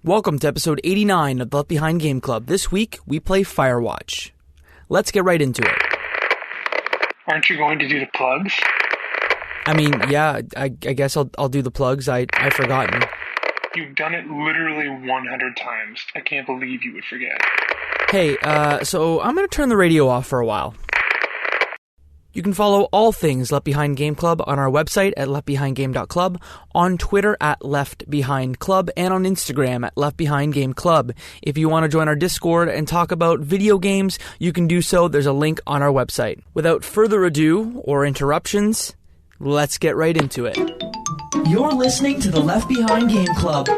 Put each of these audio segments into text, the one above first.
Welcome to episode 89 of the Left Behind Game Club. This week, we play Firewatch. Let's get right into it. Aren't you going to do the plugs? I mean, yeah, I guess I'll do the plugs. I've forgotten. You've done it literally 100 times. I can't believe you would forget. Hey, so I'm going to turn the radio off for a while. You can follow all things Left Behind Game Club on our website at leftbehindgame.club, on Twitter at leftbehindclub, and on Instagram at leftbehindgameclub. If you want to join our Discord and talk about video games, you can do so. There's a link on our website. Without further ado or interruptions, let's get right into it. You're listening to the Left Behind Game Club.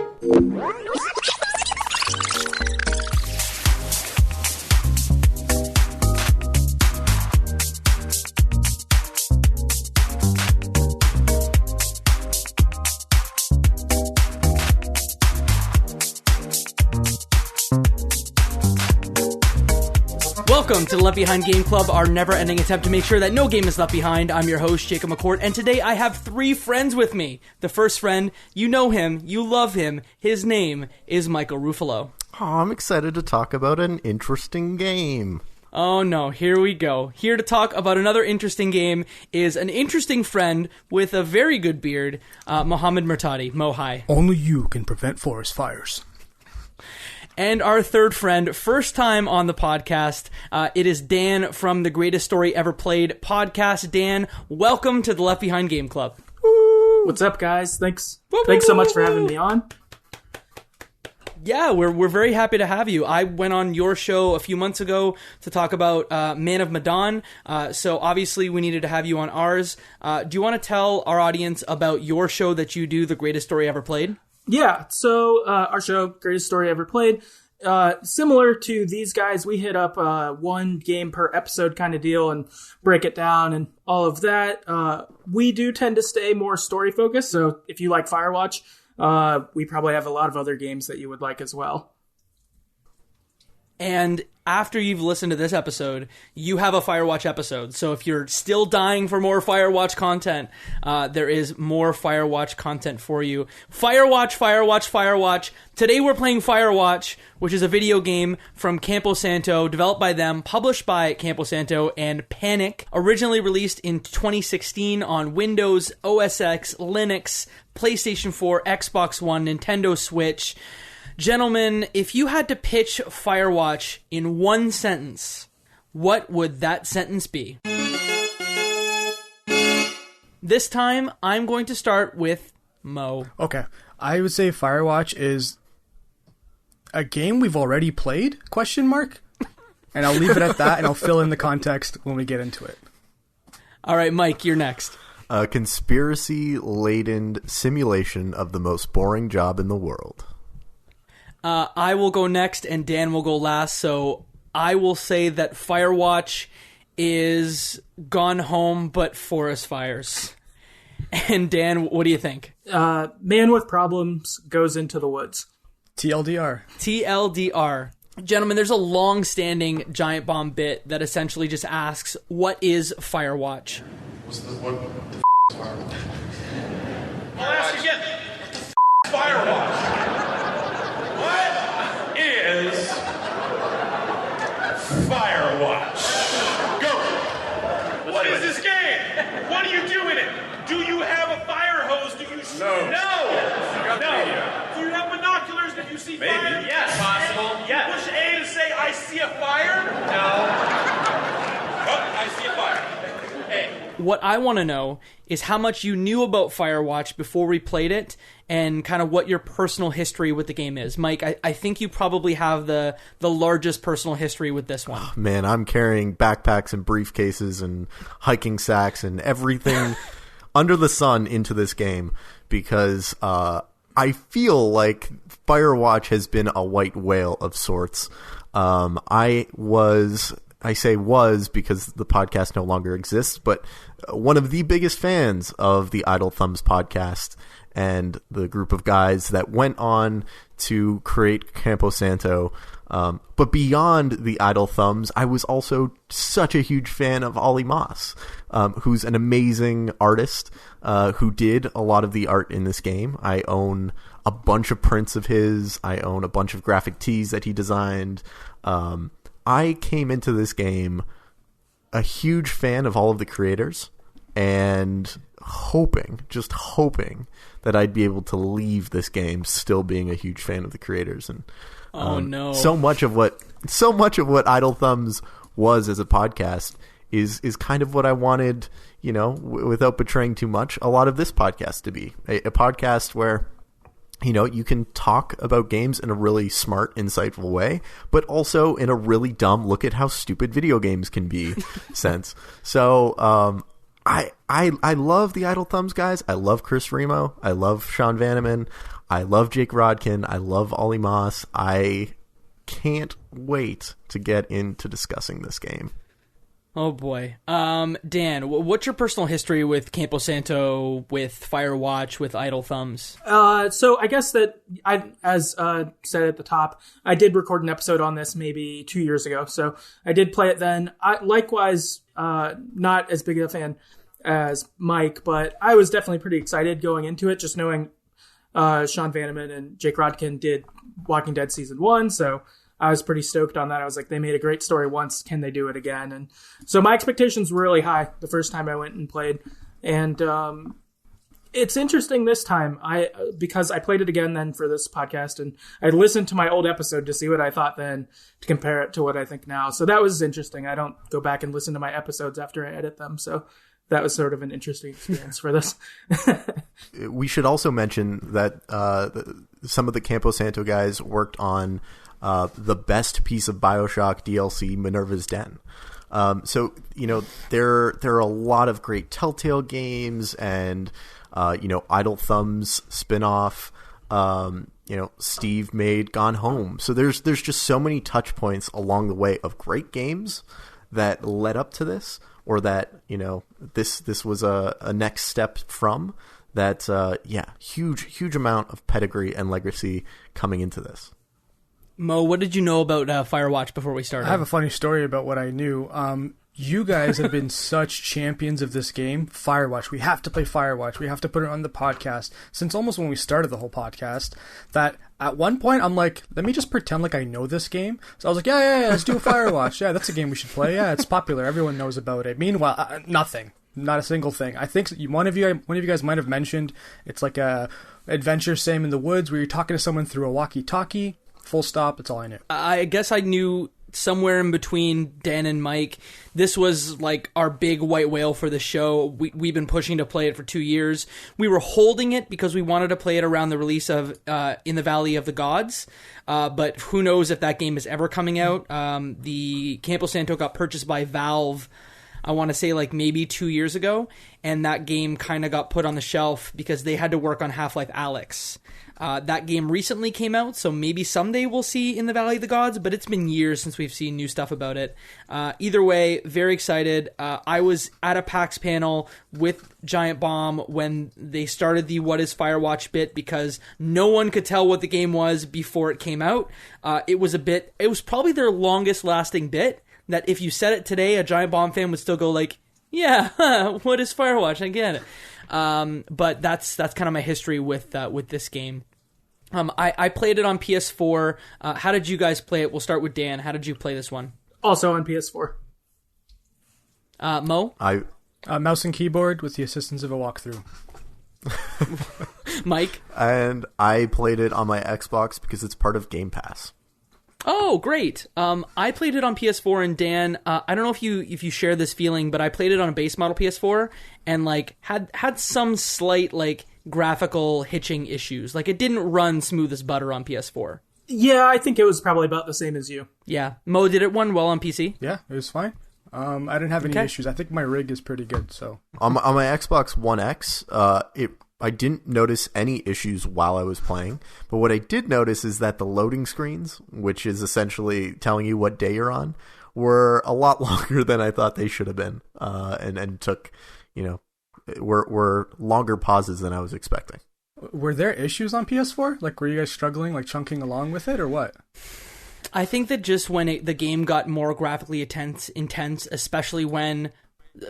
Welcome to the Left Behind Game Club, our never-ending attempt to make sure that no game is left behind. I'm your host, Jacob McCourt, and today I have three friends with me. The first friend, you know him, you love him. His name is Michael Ruffalo. Oh, I'm excited to talk about an interesting game. Oh no, here we go. Here to talk about another interesting game is an interesting friend with a very good beard, Mohammed Murtadi. Mo, hi. Only you can prevent forest fires. And our third friend, first time on the podcast, it is Dan from the Greatest Story Ever Played podcast. Dan, welcome to the Left Behind Game Club. What's up, guys? Thanks so much for having me on. Yeah, we're very happy to have you. I went on your show a few months ago to talk about Man of Medan, so obviously we needed to have you on ours. Do you want to tell our audience about your show that you do, The Greatest Story Ever Played? Yeah, so our show, Greatest Story Ever Played, similar to these guys, we hit up one game per episode kind of deal and break it down and all of that. We do tend to stay more story focused, so if you like Firewatch, we probably have a lot of other games that you would like as well. And after you've listened to this episode, you have a Firewatch episode. So if you're still dying for more Firewatch content, there is more Firewatch content for you. Firewatch. Today we're playing Firewatch, which is a video game from Campo Santo, developed by them, published by Campo Santo, and Panic. Originally released in 2016 on Windows, OS X, Linux, PlayStation 4, Xbox One, Nintendo Switch. Gentlemen, if you had to pitch Firewatch in one sentence, what would that sentence be? This time, I'm going to start with Mo. Okay. I would say Firewatch is a game we've already played, ? And I'll leave it at that, and I'll fill in the context when we get into it. All right, Mike, you're next. A conspiracy-laden simulation of the most boring job in the world. I will go next, and Dan will go last, so I will say that Firewatch is Gone Home, but forest fires. And Dan, what do you think? Man with problems goes into the woods. TLDR. Gentlemen, there's a long-standing Giant Bomb bit that essentially just asks, what is Firewatch? What the Firewatch? I'll ask again. What the Firewatch? What is Firewatch? Go! What is this game? What do you do in it? Do you have a fire hose? Do you shoot? No. Do you have binoculars? Did you see fire? Maybe. Yes. Possible. Yes. Push A to say, I see a fire? No. Oh, I see a fire. A. What I want to know is how much you knew about Firewatch before we played it, and kind of what your personal history with the game is. Mike, I think you probably have the largest personal history with this one. Oh, man, I'm carrying backpacks and briefcases and hiking sacks and everything under the sun into this game because I feel like Firewatch has been a white whale of sorts. I say was because the podcast no longer exists, but one of the biggest fans of the Idle Thumbs podcast and the group of guys that went on to create Campo Santo. But beyond the Idle Thumbs, I was also such a huge fan of Ollie Moss, who's an amazing artist who did a lot of the art in this game. I own a bunch of prints of his. I own a bunch of graphic tees that he designed. I came into this game a huge fan of all of the creators and just hoping that I'd be able to leave this game still being a huge fan of the creators. And no. So much of what Idle Thumbs was as a podcast is kind of what I wanted, without betraying too much, a lot of this podcast to be. A podcast where, you can talk about games in a really smart, insightful way, but also in a really dumb, look at how stupid video games can be sense. So I love the Idle Thumbs guys. I love Chris Remo. I love Sean Vanneman. I love Jake Rodkin. I love Ollie Moss. I can't wait to get into discussing this game. Oh boy. Dan, what's your personal history with Campo Santo, with Firewatch, with Idle Thumbs? So I guess that as said at the top, I did record an episode on this maybe 2 years ago. So I did play it then. I likewise, not as big a fan as Mike, but I was definitely pretty excited going into it, just knowing Sean Vanneman and Jake Rodkin did Walking Dead Season 1, so I was pretty stoked on that. I was like, they made a great story once, can they do it again? And so my expectations were really high the first time I went and played. And it's interesting this time, because I played it again then for this podcast, and I listened to my old episode to see what I thought then, to compare it to what I think now. So that was interesting. I don't go back and listen to my episodes after I edit them, so that was sort of an interesting experience for this. We should also mention that some of the Campo Santo guys worked on the best piece of Bioshock DLC, Minerva's Den. So, there are a lot of great Telltale games and, Idle Thumbs spinoff. Steve made Gone Home. So there's just so many touch points along the way of great games that led up to this, or that, this was a next step from that. Huge amount of pedigree and legacy coming into this. Mo, what did you know about Firewatch before we started? I have a funny story about what I knew. You guys have been such champions of this game. Firewatch. We have to play Firewatch. We have to put it on the podcast. Since almost when we started the whole podcast, that at one point I'm like, let me just pretend like I know this game. So I was like, yeah, let's do a Firewatch. Yeah, that's a game we should play. Yeah, it's popular. Everyone knows about it. Meanwhile, nothing. Not a single thing. I think one of you guys might have mentioned it's like a adventure, same in the woods, where you're talking to someone through a walkie-talkie. Full stop. That's all I knew. I guess I knew somewhere in between Dan and Mike. This was like our big white whale for the show. We've been pushing to play it for 2 years. We were holding it because we wanted to play it around the release of In the Valley of the Gods. But who knows if that game is ever coming out. The Campo Santo got purchased by Valve, I want to say like maybe 2 years ago. And that game kind of got put on the shelf because they had to work on Half-Life Alyx. That game recently came out, so maybe someday we'll see In the Valley of the Gods, but it's been years since we've seen new stuff about it. Either way, very excited. I was at a PAX panel with Giant Bomb when they started the What is Firewatch bit, because no one could tell what the game was before it came out. It was probably their longest lasting bit, that if you said it today, a Giant Bomb fan would still go like, yeah, what is Firewatch? I get it. But that's kind of my history with this game. I played it on PS4. How did you guys play it? We'll start with Dan. How did you play this one? Also on PS4. Mo? Mouse and keyboard with the assistance of a walkthrough. Mike? And I played it on my Xbox because it's part of Game Pass. Oh, great. I played it on PS4, and Dan, I don't know if you share this feeling, but I played it on a base model PS4 and like had some slight like graphical hitching issues. Like it didn't run smooth as butter on PS4. Yeah, I think it was probably about the same as you. Yeah. Mo, did it run well on PC? Yeah, it was fine. I didn't have any issues. I think my rig is pretty good. So on my Xbox One X, I didn't notice any issues while I was playing, but what I did notice is that the loading screens, which is essentially telling you what day you're on, were a lot longer than I thought they should have been, and took, were longer pauses than I was expecting. Were there issues on PS4? Like, were you guys struggling, like chunking along with it, or what? I think that just when the game got more graphically intense, especially when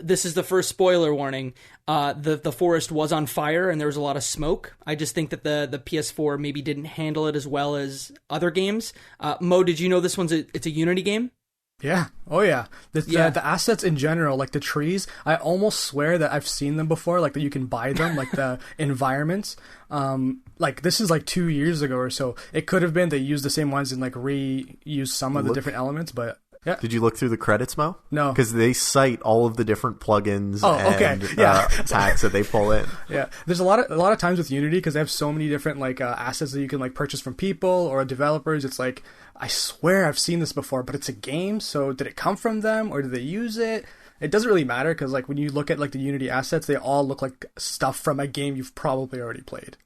this is the first spoiler warning. The forest was on fire and there was a lot of smoke. I just think that the PS4 maybe didn't handle it as well as other games. Mo, did you know this one's it's a Unity game? Yeah. Oh, yeah. The assets in general, like the trees, I almost swear that I've seen them before, like that you can buy them, like the environments. Like this is like 2 years ago or so. It could have been they used the same ones and like reuse some of the different elements, but yeah. Did you look through the credits, Mo? No. Because they cite all of the different plugins and Yeah. packs that they pull in. Yeah. There's a lot of times with Unity, because they have so many different like assets that you can like purchase from people or developers. It's like, I swear I've seen this before, but it's a game, so did it come from them or did they use it? It doesn't really matter, because like when you look at like the Unity assets, they all look like stuff from a game you've probably already played,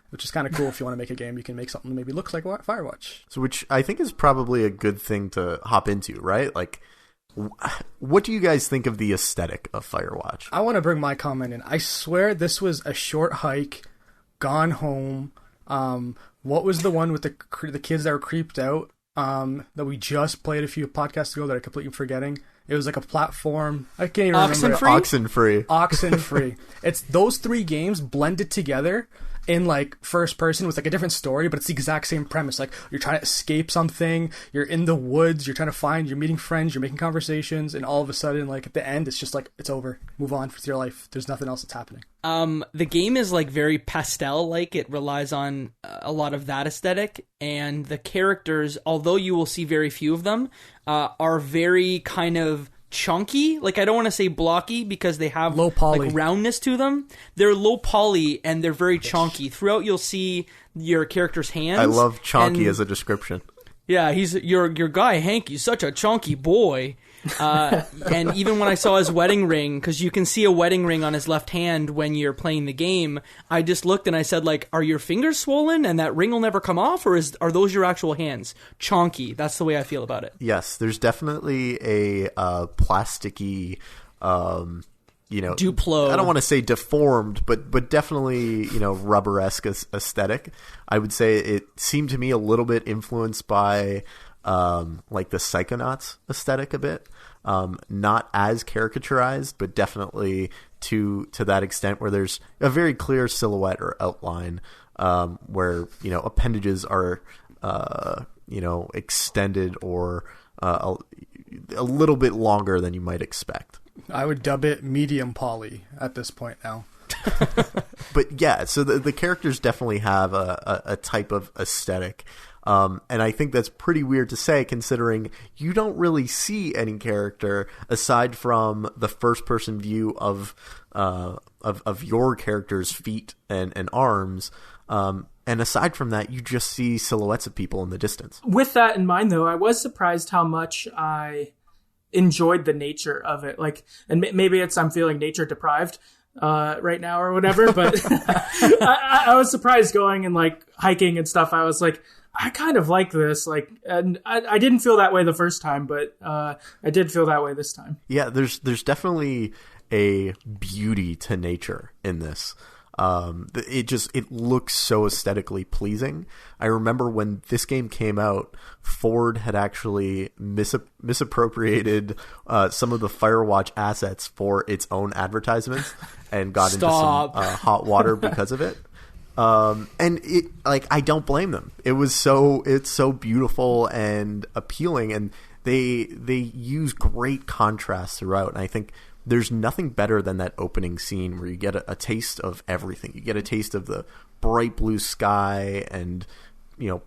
which is kind of cool. If you want to make a game, you can make something that maybe looks like Firewatch. So, which I think is probably a good thing to hop into, right? Like, what do you guys think of the aesthetic of Firewatch? I want to bring my comment in. I swear this was a short hike, gone home. What was the one with the kids that were creeped out? That we just played a few podcasts ago that I'm completely forgetting. It was like a platform. I can't even remember. Oxenfree. It's those 3 games blended together in like first person with like a different story, but it's the exact same premise. Like you're trying to escape something, you're in the woods, you're trying to you're meeting friends, you're making conversations, and all of a sudden, like at the end, it's just like, it's over. Move on with your life. There's nothing else that's happening. The game is like very pastel-like. It relies on a lot of that aesthetic, and the characters, although you will see very few of them, are very kind of chunky. Like, I don't want to say blocky because they have low poly, like roundness to them. They're low poly and they're very chunky. Throughout, you'll see your character's hands. I love chunky as a description. Yeah, he's your guy Hank. He's such a chunky boy. And even when I saw his wedding ring, because you can see a wedding ring on his left hand when you're playing the game, I just looked and I said, like, are your fingers swollen and that ring will never come off, or are those your actual hands? Chonky. That's the way I feel about it. Yes, there's definitely a plasticky, Duplo. I don't want to say deformed, but definitely, rubber-esque aesthetic. I would say it seemed to me a little bit influenced by like the Psychonauts aesthetic a bit. Not as caricaturized, but definitely to that extent where there's a very clear silhouette or outline, where, appendages are, extended or a little bit longer than you might expect. I would dub it medium poly at this point now. But yeah, so the characters definitely have a type of aesthetic. And I think that's pretty weird to say, considering you don't really see any character aside from the first-person view of your character's feet and arms. And aside from that, you just see silhouettes of people in the distance. With that in mind, though, I was surprised how much I enjoyed the nature of it. Like, and maybe I'm feeling nature deprived right now or whatever, but I was surprised going and like hiking and stuff. I was like, I kind of like this, like, and I didn't feel that way the first time, but I did feel that way this time. Yeah, there's definitely a beauty to nature in this. It looks so aesthetically pleasing. I remember when this game came out, Ford had actually misappropriated some of the Firewatch assets for its own advertisements and got into some hot water because of it. And it, like, I don't blame them. It's so beautiful and appealing, and they use great contrast throughout. And I think there's nothing better than that opening scene where you get a taste of everything. You get a taste of the bright blue sky and,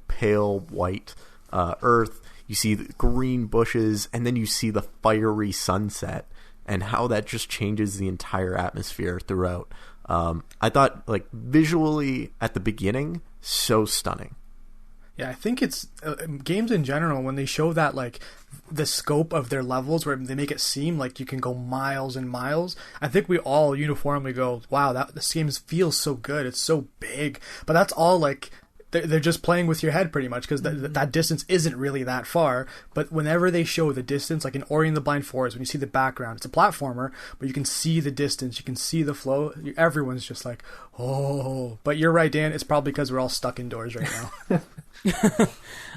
pale white earth. You see the green bushes, and then you see the fiery sunset and how that just changes the entire atmosphere throughout. I thought, like, visually at the beginning, so stunning. Yeah, I think it's games in general, when they show that, like, the scope of their levels, where they make it seem like you can go miles and miles. I think we all uniformly go, wow, this game feels so good. It's so big. But that's all, like, they're just playing with your head pretty much, because that distance isn't really that far. But whenever they show the distance, like in Ori and the Blind Forest, when you see the background, it's a platformer, but you can see the distance, you can see the flow. Everyone's just like, oh. But you're right, Dan, it's probably because we're all stuck indoors right now.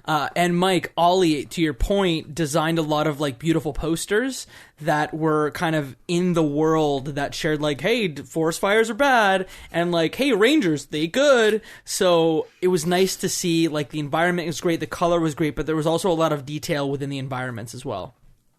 And Mike, Ollie, to your point, designed a lot of like beautiful posters that were kind of in the world that shared like, hey, forest fires are bad, and like, hey, rangers, they good. So it was nice to see like the environment was great, the color was great, but there was also a lot of detail within the environments as well.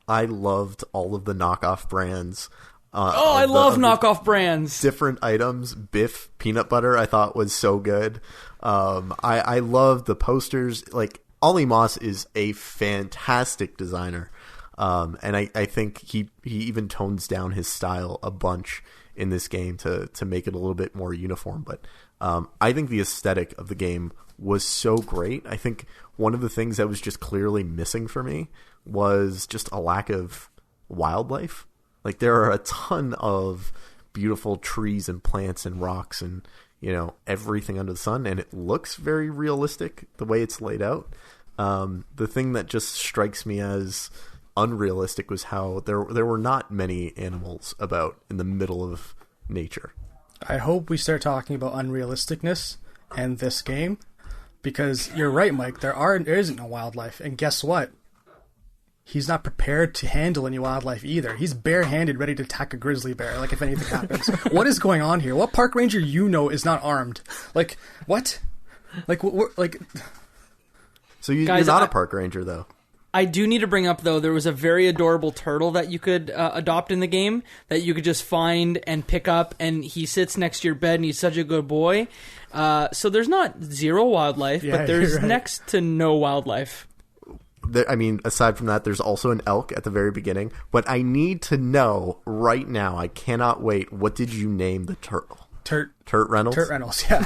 I loved all of the knockoff brands. I love knockoff brands. Different items. Biff peanut butter I thought was so good. I love the posters. Like, Ollie Moss is a fantastic designer. And I think he even tones down his style a bunch in this game to make it a little bit more uniform. But I think the aesthetic of the game was so great. I think one of the things that was just clearly missing for me was just a lack of wildlife. Like, there are a ton of beautiful trees and plants and rocks and, everything under the sun, and it looks very realistic the way it's laid out. The thing that just strikes me as unrealistic was how there were not many animals about in the middle of nature. I hope we start talking about unrealisticness and this game, because you're right, Mike, there isn't no wildlife, and guess what? He's not prepared to handle any wildlife either. He's barehanded, ready to attack a grizzly bear, like, if anything happens. What is going on here? What park ranger is not armed? Like, what? Like... So you're not a park ranger, though. I do need to bring up, though, there was a very adorable turtle that you could adopt in the game that you could just find and pick up, and he sits next to your bed, and he's such a good boy. So there's not zero wildlife, but there's next to no wildlife. Aside from that, there's also an elk at the very beginning. But I need to know right now, I cannot wait, what did you name the turtle? Turt Reynolds? Turt Reynolds, yeah.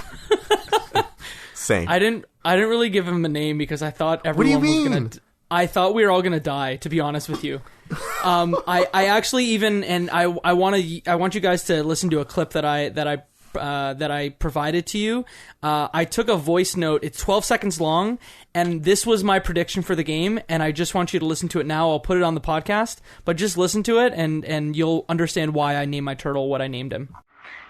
Same. I didn't really give him a name because I thought everyone was going to... I thought we were all going to die, to be honest with you. I actually even... And I want you guys to listen to a clip that I provided to you. I took a voice note. It's 12 seconds long, and this was my prediction for the game, and I just want you to listen to it now. I'll put it on the podcast, but just listen to it, and you'll understand why I named my turtle what I named him.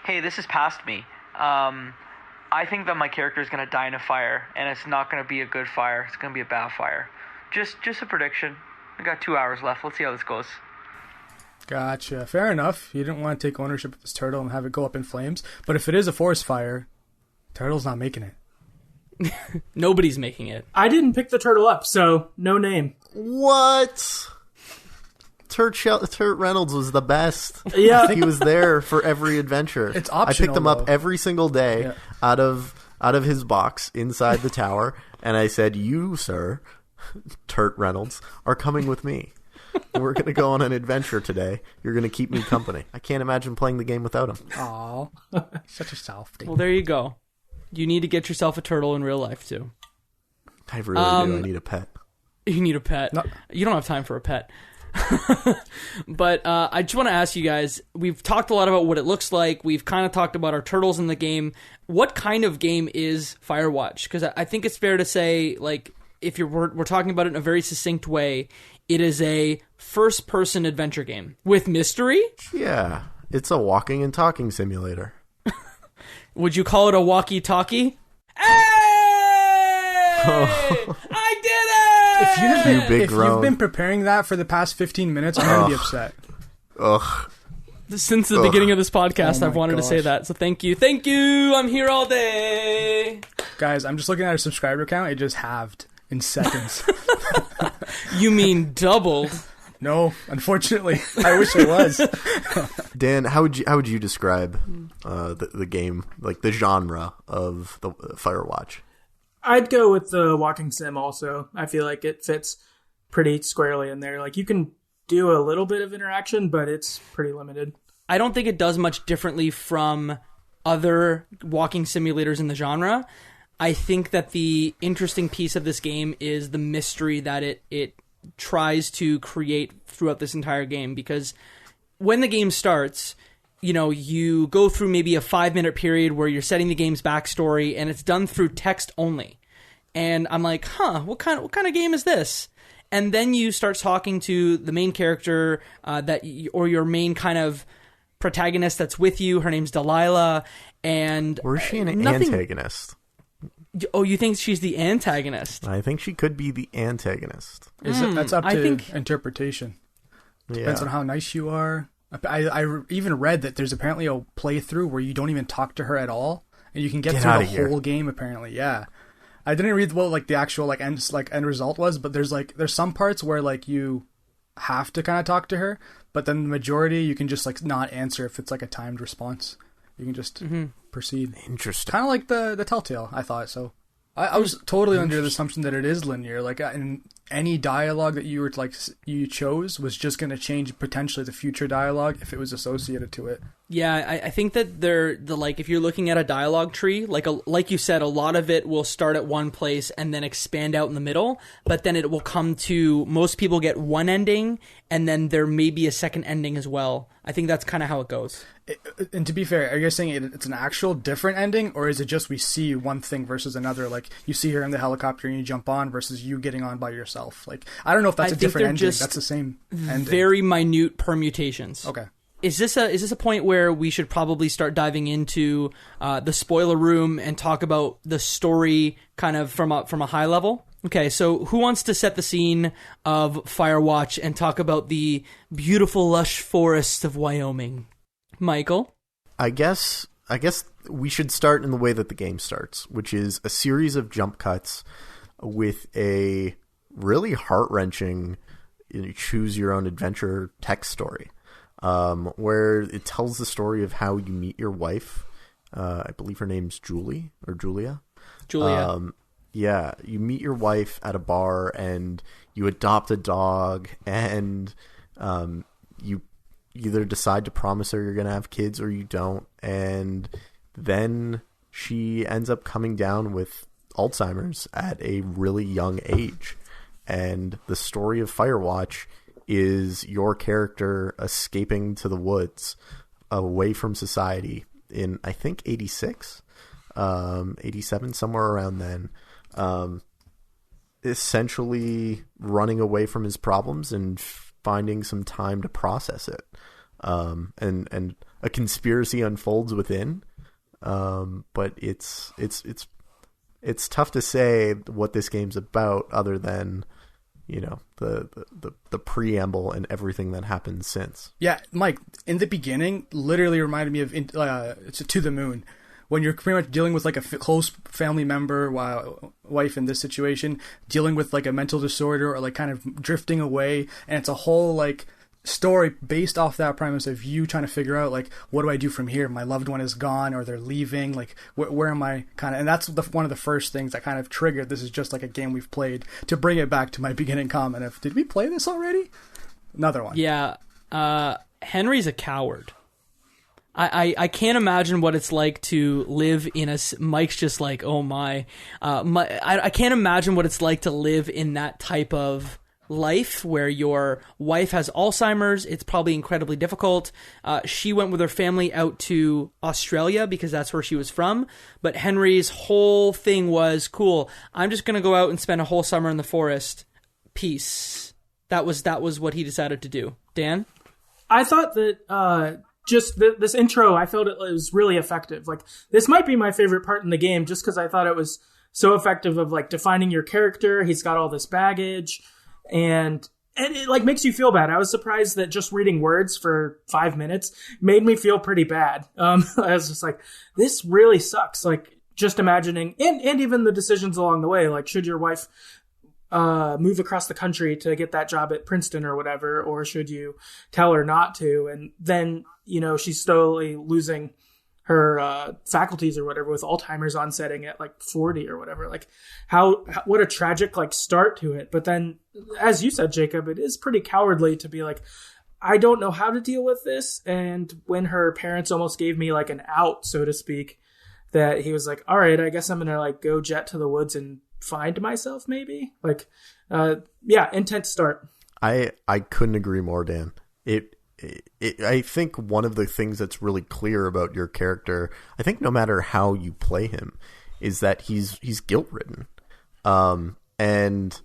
Hey, this is past me. I think that my character is going to die in a fire, and it's not going to be a good fire. It's going to be a bad fire. Just a prediction. I got 2 hours left. Let's see how this goes. Gotcha. Fair enough. You didn't want to take ownership of this turtle and have it go up in flames. But if it is a forest fire, turtle's not making it. Nobody's making it. I didn't pick the turtle up, so no name. What? Turt Reynolds was the best. Yeah. He was there for every adventure. It's optional, I picked him up though. every single day out of his box inside the tower, and I said, "You, sir, Turt Reynolds, are coming with me. We're going to go on an adventure today. You're going to keep me company." I can't imagine playing the game without him. Aw, such a softie. Well, there you go. You need to get yourself a turtle in real life, too. I really do. I need a pet. You need a pet. No. You don't have time for a pet. But I just want to ask you guys, we've talked a lot about what it looks like. We've kind of talked about our turtles in the game. What kind of game is Firewatch? Because I think it's fair to say, like, if we're talking about it in a very succinct way, it is a first-person adventure game with mystery. Yeah, it's a walking and talking simulator. Would you call it a walkie-talkie? Hey! I did it! If you've been preparing that for the past 15 minutes, I'm going to be upset. Ugh. Since the beginning of this podcast, I've wanted to say that. So thank you. Thank you. I'm here all day. Guys, I'm just looking at our subscriber count. It just halved in seconds. You mean doubled? No, unfortunately. I wish it was. Dan, how would you describe the game, like the genre of the Firewatch? I'd go with the walking sim also. I feel like it fits pretty squarely in there. Like, you can do a little bit of interaction, but it's pretty limited. I don't think it does much differently from other walking simulators in the genre. I think that the interesting piece of this game is the mystery that it tries to create throughout this entire game, because when the game starts, you know, you go through maybe a 5-minute period where you're setting the game's backstory, and it's done through text only. And I'm like, what kind of game is this? And then you start talking to the main character or your main kind of protagonist that's with you. Her name's Delilah, and or is she an antagonist? Oh, you think she's the antagonist? I think she could be the antagonist. That's up to I think- interpretation. Yeah. Depends on how nice you are. I even read that there's apparently a playthrough where you don't even talk to her at all, and you can get through outta the here. whole game. Apparently, yeah. I didn't read what like the actual end result was, but there's some parts where like you have to kind of talk to her, but then the majority you can just like not answer if it's like a timed response. You can just proceed. Interesting. Kind of like the Telltale, I thought. So I was totally under the assumption that it is linear. Like, in any dialogue that you were you chose was just going to change potentially the future dialogue if it was associated to it. Yeah, I think that if you're looking at a dialogue tree, like you said, a lot of it will start at one place and then expand out in the middle, but then it will come to, most people get one ending, and then there may be a second ending as well. I think that's kind of how it goes. And to be fair, are you guys saying it's an actual different ending, or is it just we see one thing versus another? Like, you see her in the helicopter and you jump on versus you getting on by yourself. Like, I don't know if that's a different ending. That's the same ending. Very minute permutations. Okay. Is this a point where we should probably start diving into the spoiler room and talk about the story kind of from a high level? Okay, so who wants to set the scene of Firewatch and talk about the beautiful lush forests of Wyoming? Michael? I guess we should start in the way that the game starts, which is a series of jump cuts with a really heart-wrenching choose your own adventure text story, where it tells the story of how you meet your wife. I believe her name's Julie or Julia. Julia. Yeah, you meet your wife at a bar and you adopt a dog, and you either decide to promise her you're going to have kids or you don't, and then she ends up coming down with Alzheimer's at a really young age. And the story of Firewatch is your character escaping to the woods away from society in, I think, 86, 87, somewhere around then. Essentially running away from his problems and finding some time to process it. And a conspiracy unfolds within. But it's tough to say what this game's about other than, the preamble and everything that happens since. Yeah, Mike, in the beginning, literally reminded me of it's To the Moon, when you're pretty much dealing with like a close family member, wife in this situation, dealing with like a mental disorder or like kind of drifting away, and it's a whole like story based off that premise of you trying to figure out like, what do I do from here? My loved one is gone, or they're leaving. Like, where am I? Kind of, and that's one of the first things that kind of triggered. This is just like a game we've played. To bring it back to my beginning comment of, did we play this already? Another one. Yeah, Henry's a coward. I can't imagine what it's like to live in a... Mike's just like, oh my. I can't imagine what it's like to live in that type of life where your wife has Alzheimer's. It's probably incredibly difficult. She went with her family out to Australia because that's where she was from. But Henry's whole thing was, cool, I'm just going to go out and spend a whole summer in the forest. Peace. That was what he decided to do. Dan? I thought that... just this intro, I felt it was really effective. Like, this might be my favorite part in the game, just because I thought it was so effective of like defining your character. He's got all this baggage, and it like makes you feel bad. I was surprised that just reading words for 5 minutes made me feel pretty bad. I was just like, this really sucks. Like, just imagining, and even the decisions along the way. Like, should your wife move across the country to get that job at Princeton or whatever, or should you tell her not to? And then, she's slowly losing her faculties or whatever with Alzheimer's onsetting at like 40 or whatever. Like, what a tragic like start to it. But then, as you said, Jacob, it is pretty cowardly to be like, I don't know how to deal with this. And when her parents almost gave me like an out, so to speak, that he was like, all right, I guess I'm gonna like go jet to the woods and find myself, maybe. Like, intense start. I couldn't agree more, Dan. I think one of the things that's really clear about your character, I think no matter how you play him, is that he's guilt-ridden. And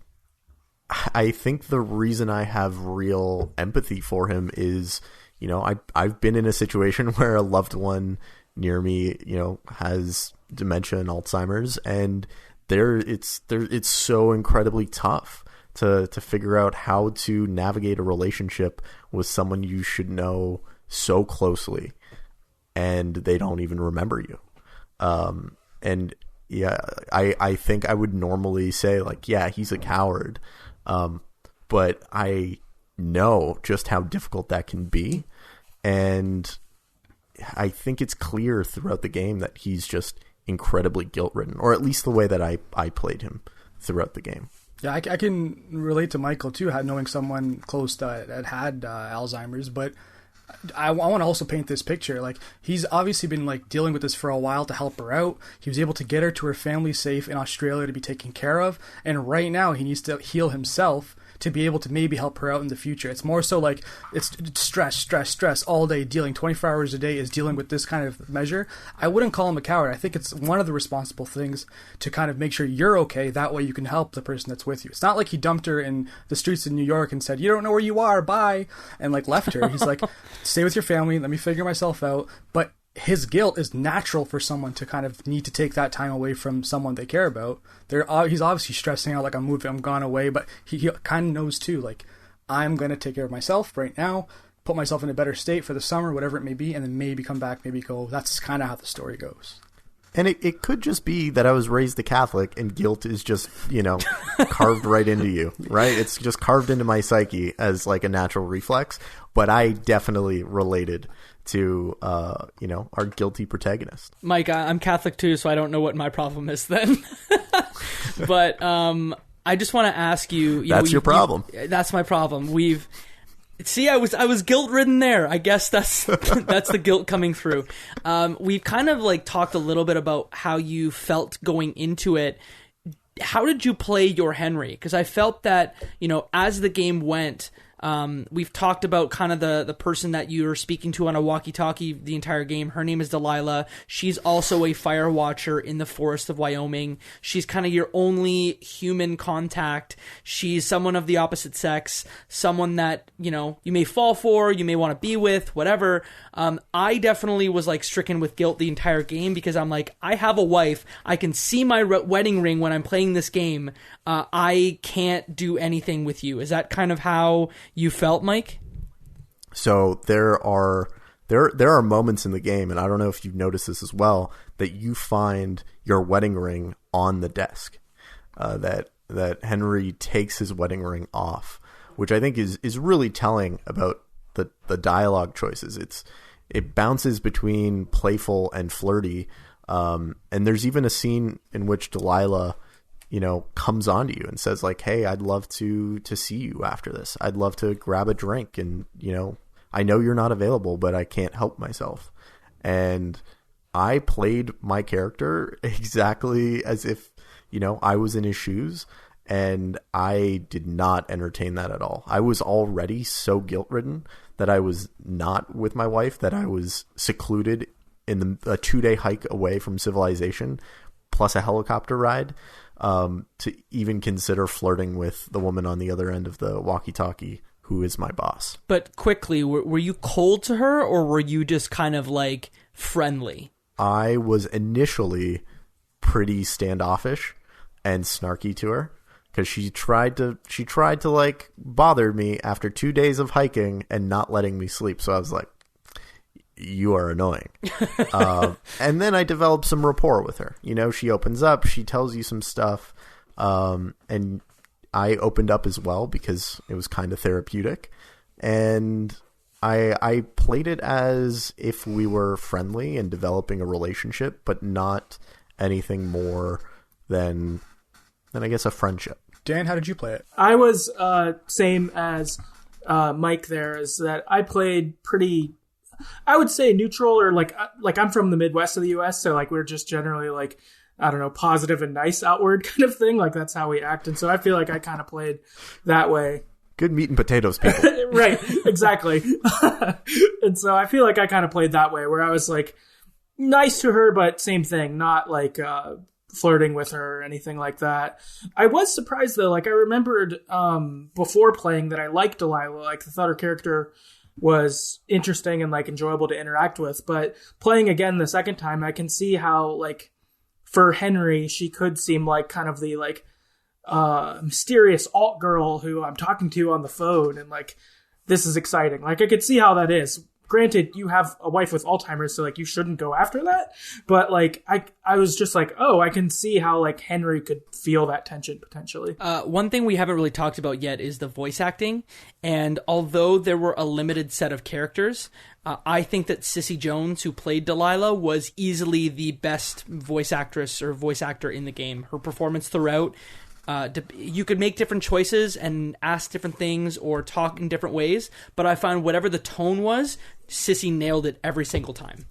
I think the reason I have real empathy for him is, I've been in a situation where a loved one near me, has dementia and Alzheimer's, and it's so incredibly tough to figure out how to navigate a relationship with someone you should know so closely, and they don't even remember you. And yeah, I think I would normally say like, yeah, he's a coward. But I know just how difficult that can be. And I think it's clear throughout the game that he's just incredibly guilt-ridden, or at least the way that I played him throughout the game. Yeah, I can relate to Michael too, knowing someone close that had Alzheimer's, but I want to also paint this picture. Like, he's obviously been like dealing with this for a while to help her out. He was able to get her to her family safe in Australia to be taken care of, and right now he needs to heal himself to be able to maybe help her out in the future. It's more so like it's stress all day, dealing 24 hours a day is dealing with this kind of measure. I wouldn't call him a coward. I think it's one of the responsible things to kind of make sure you're okay. That way you can help the person that's with you. It's not like he dumped her in the streets of New York and said, you don't know where you are, bye, and like left her. He's like, stay with your family, let me figure myself out. But his guilt is natural for someone to kind of need to take that time away from someone they care about. He's obviously stressing out like, I'm gone away, but he kind of knows too, like, I'm going to take care of myself right now, put myself in a better state for the summer, whatever it may be, and then maybe come back, maybe go. That's kind of how the story goes. And it could just be that I was raised a Catholic and guilt is just, carved right into you, right? It's just carved into my psyche as like a natural reflex. But I definitely related to, our guilty protagonist. Mike, I'm Catholic too, so I don't know what my problem is then. But I just want to ask you. That's your problem. That's my problem. See, I was guilt-ridden there. I guess that's the guilt coming through. We've kind of like talked a little bit about how you felt going into it. How did you play your Henry? Because I felt that, as the game went, we've talked about kind of the person that you're speaking to on a walkie-talkie the entire game. Her name is Delilah. She's also a fire watcher in the forest of Wyoming. She's kind of your only human contact. She's someone of the opposite sex, someone that, you may fall for, you may want to be with, whatever. I definitely was like stricken with guilt the entire game because I'm like, I have a wife. I can see my wedding ring when I'm playing this game. I can't do anything with you. Is that kind of how you felt, Mike? So there are moments in the game, and I don't know if you've noticed this as well, that you find your wedding ring on the desk. That Henry takes his wedding ring off, which I think is really telling about the dialogue choices. It bounces between playful and flirty, and there's even a scene in which Delilah comes onto you and says like, hey, I'd love to see you after this. I'd love to grab a drink, and I know you're not available, but I can't help myself. And I played my character exactly as if I was in his shoes, and I did not entertain that at all. I was already so guilt-ridden that I was not with my wife, that I was secluded in a 2-day hike away from civilization, plus a helicopter ride, to even consider flirting with the woman on the other end of the walkie-talkie, who is my boss. But quickly, were you cold to her, or were you just kind of like friendly? I was initially pretty standoffish and snarky to her, because she tried to like bother me after 2 days of hiking and not letting me sleep. So I was like, you are annoying. And then I developed some rapport with her. She opens up, she tells you some stuff, and I opened up as well because it was kind of therapeutic. And I played it as if we were friendly and developing a relationship, but not anything more than I guess a friendship. Dan, how did you play it? I was same as Mike there, is that I played pretty, I would say neutral, or like I'm from the Midwest of the US, so like we're just generally like, I don't know, positive and nice outward kind of thing. Like that's how we act. And so I feel like I kind of played that way. Good meat and potatoes, people. Right, exactly. And so I feel like I kind of played that way, where I was like nice to her, but same thing, not like flirting with her or anything like that. I was surprised though. Like I remembered before playing that I liked Delilah. Like I thought her character was interesting and like enjoyable to interact with. But playing again the second time, I can see how like for Henry, she could seem like kind of the like mysterious alt girl who I'm talking to on the phone, and like this is exciting. Like I could see how that is. Granted, you have a wife with Alzheimer's, so like you shouldn't go after that. But like I was just like, oh, I can see how like Henry could feel that tension potentially. One thing we haven't really talked about yet is the voice acting. And although there were a limited set of characters, I think that Cissy Jones, who played Delilah, was easily the best voice actress or voice actor in the game. Her performance throughout. You could make different choices and ask different things or talk in different ways, but I found whatever the tone was, Cissy nailed it every single time.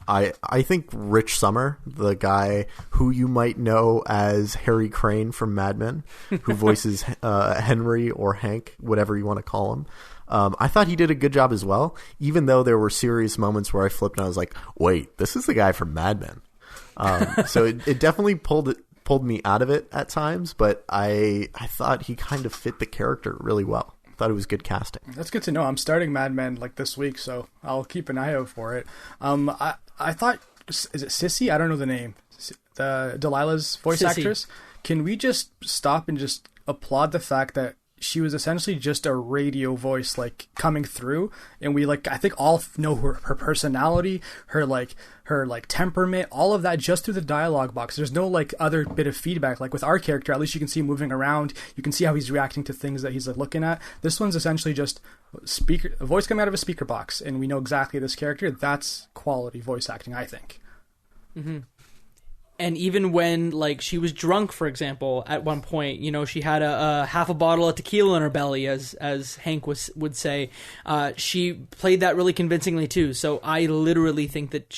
I think Rich Sommer, the guy who you might know as Harry Crane from Mad Men, who voices Henry or Hank, whatever you want to call him, I thought he did a good job as well, even though there were serious moments where I flipped and I was like, wait, this is the guy from Mad Men. So it definitely pulled me out of it at times, but I thought he kind of fit the character really well. Thought it was good casting. That's good to know. I'm starting Mad Men like this week, so I'll keep an eye out for it. I thought, is it Cissy? I don't know the name. The Delilah's voice Cissy. actress. Can we just stop and just applaud the fact that she was essentially just a radio voice like coming through, and we like I think all know her personality, her temperament, all of that just through the dialogue box. There's no like other bit of feedback. Like with our character, at least you can see him moving around, you can see how he's reacting to things that he's like looking at. This one's essentially just a voice coming out of a speaker box, and we know exactly this character. That's quality voice acting, I think. Mm-hmm. And even when, like, she was drunk, for example, at one point, you know, she had a half a bottle of tequila in her belly, as Hank would say. She played that really convincingly, too. So I literally think that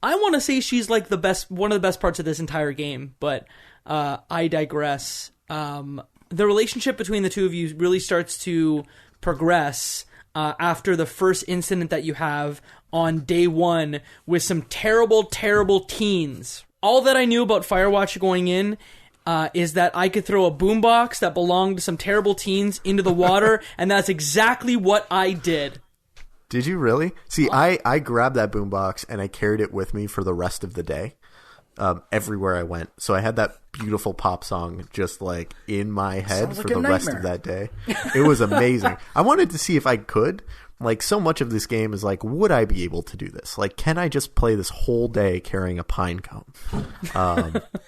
I want to say she's, like, one of the best parts of this entire game. But I digress. The relationship between the two of you really starts to progress after the first incident that you have on day one with some terrible, terrible teens. All that I knew about Firewatch going in is that I could throw a boombox that belonged to some terrible teens into the water, and that's exactly what I did. Did you really? See, I grabbed that boombox and I carried it with me for the rest of the day, everywhere I went. So I had that beautiful pop song just like in my head for the rest of that day. It was amazing. I wanted to see if I could. Like, so much of this game is like, would I be able to do this? Like, can I just play this whole day carrying a pine cone?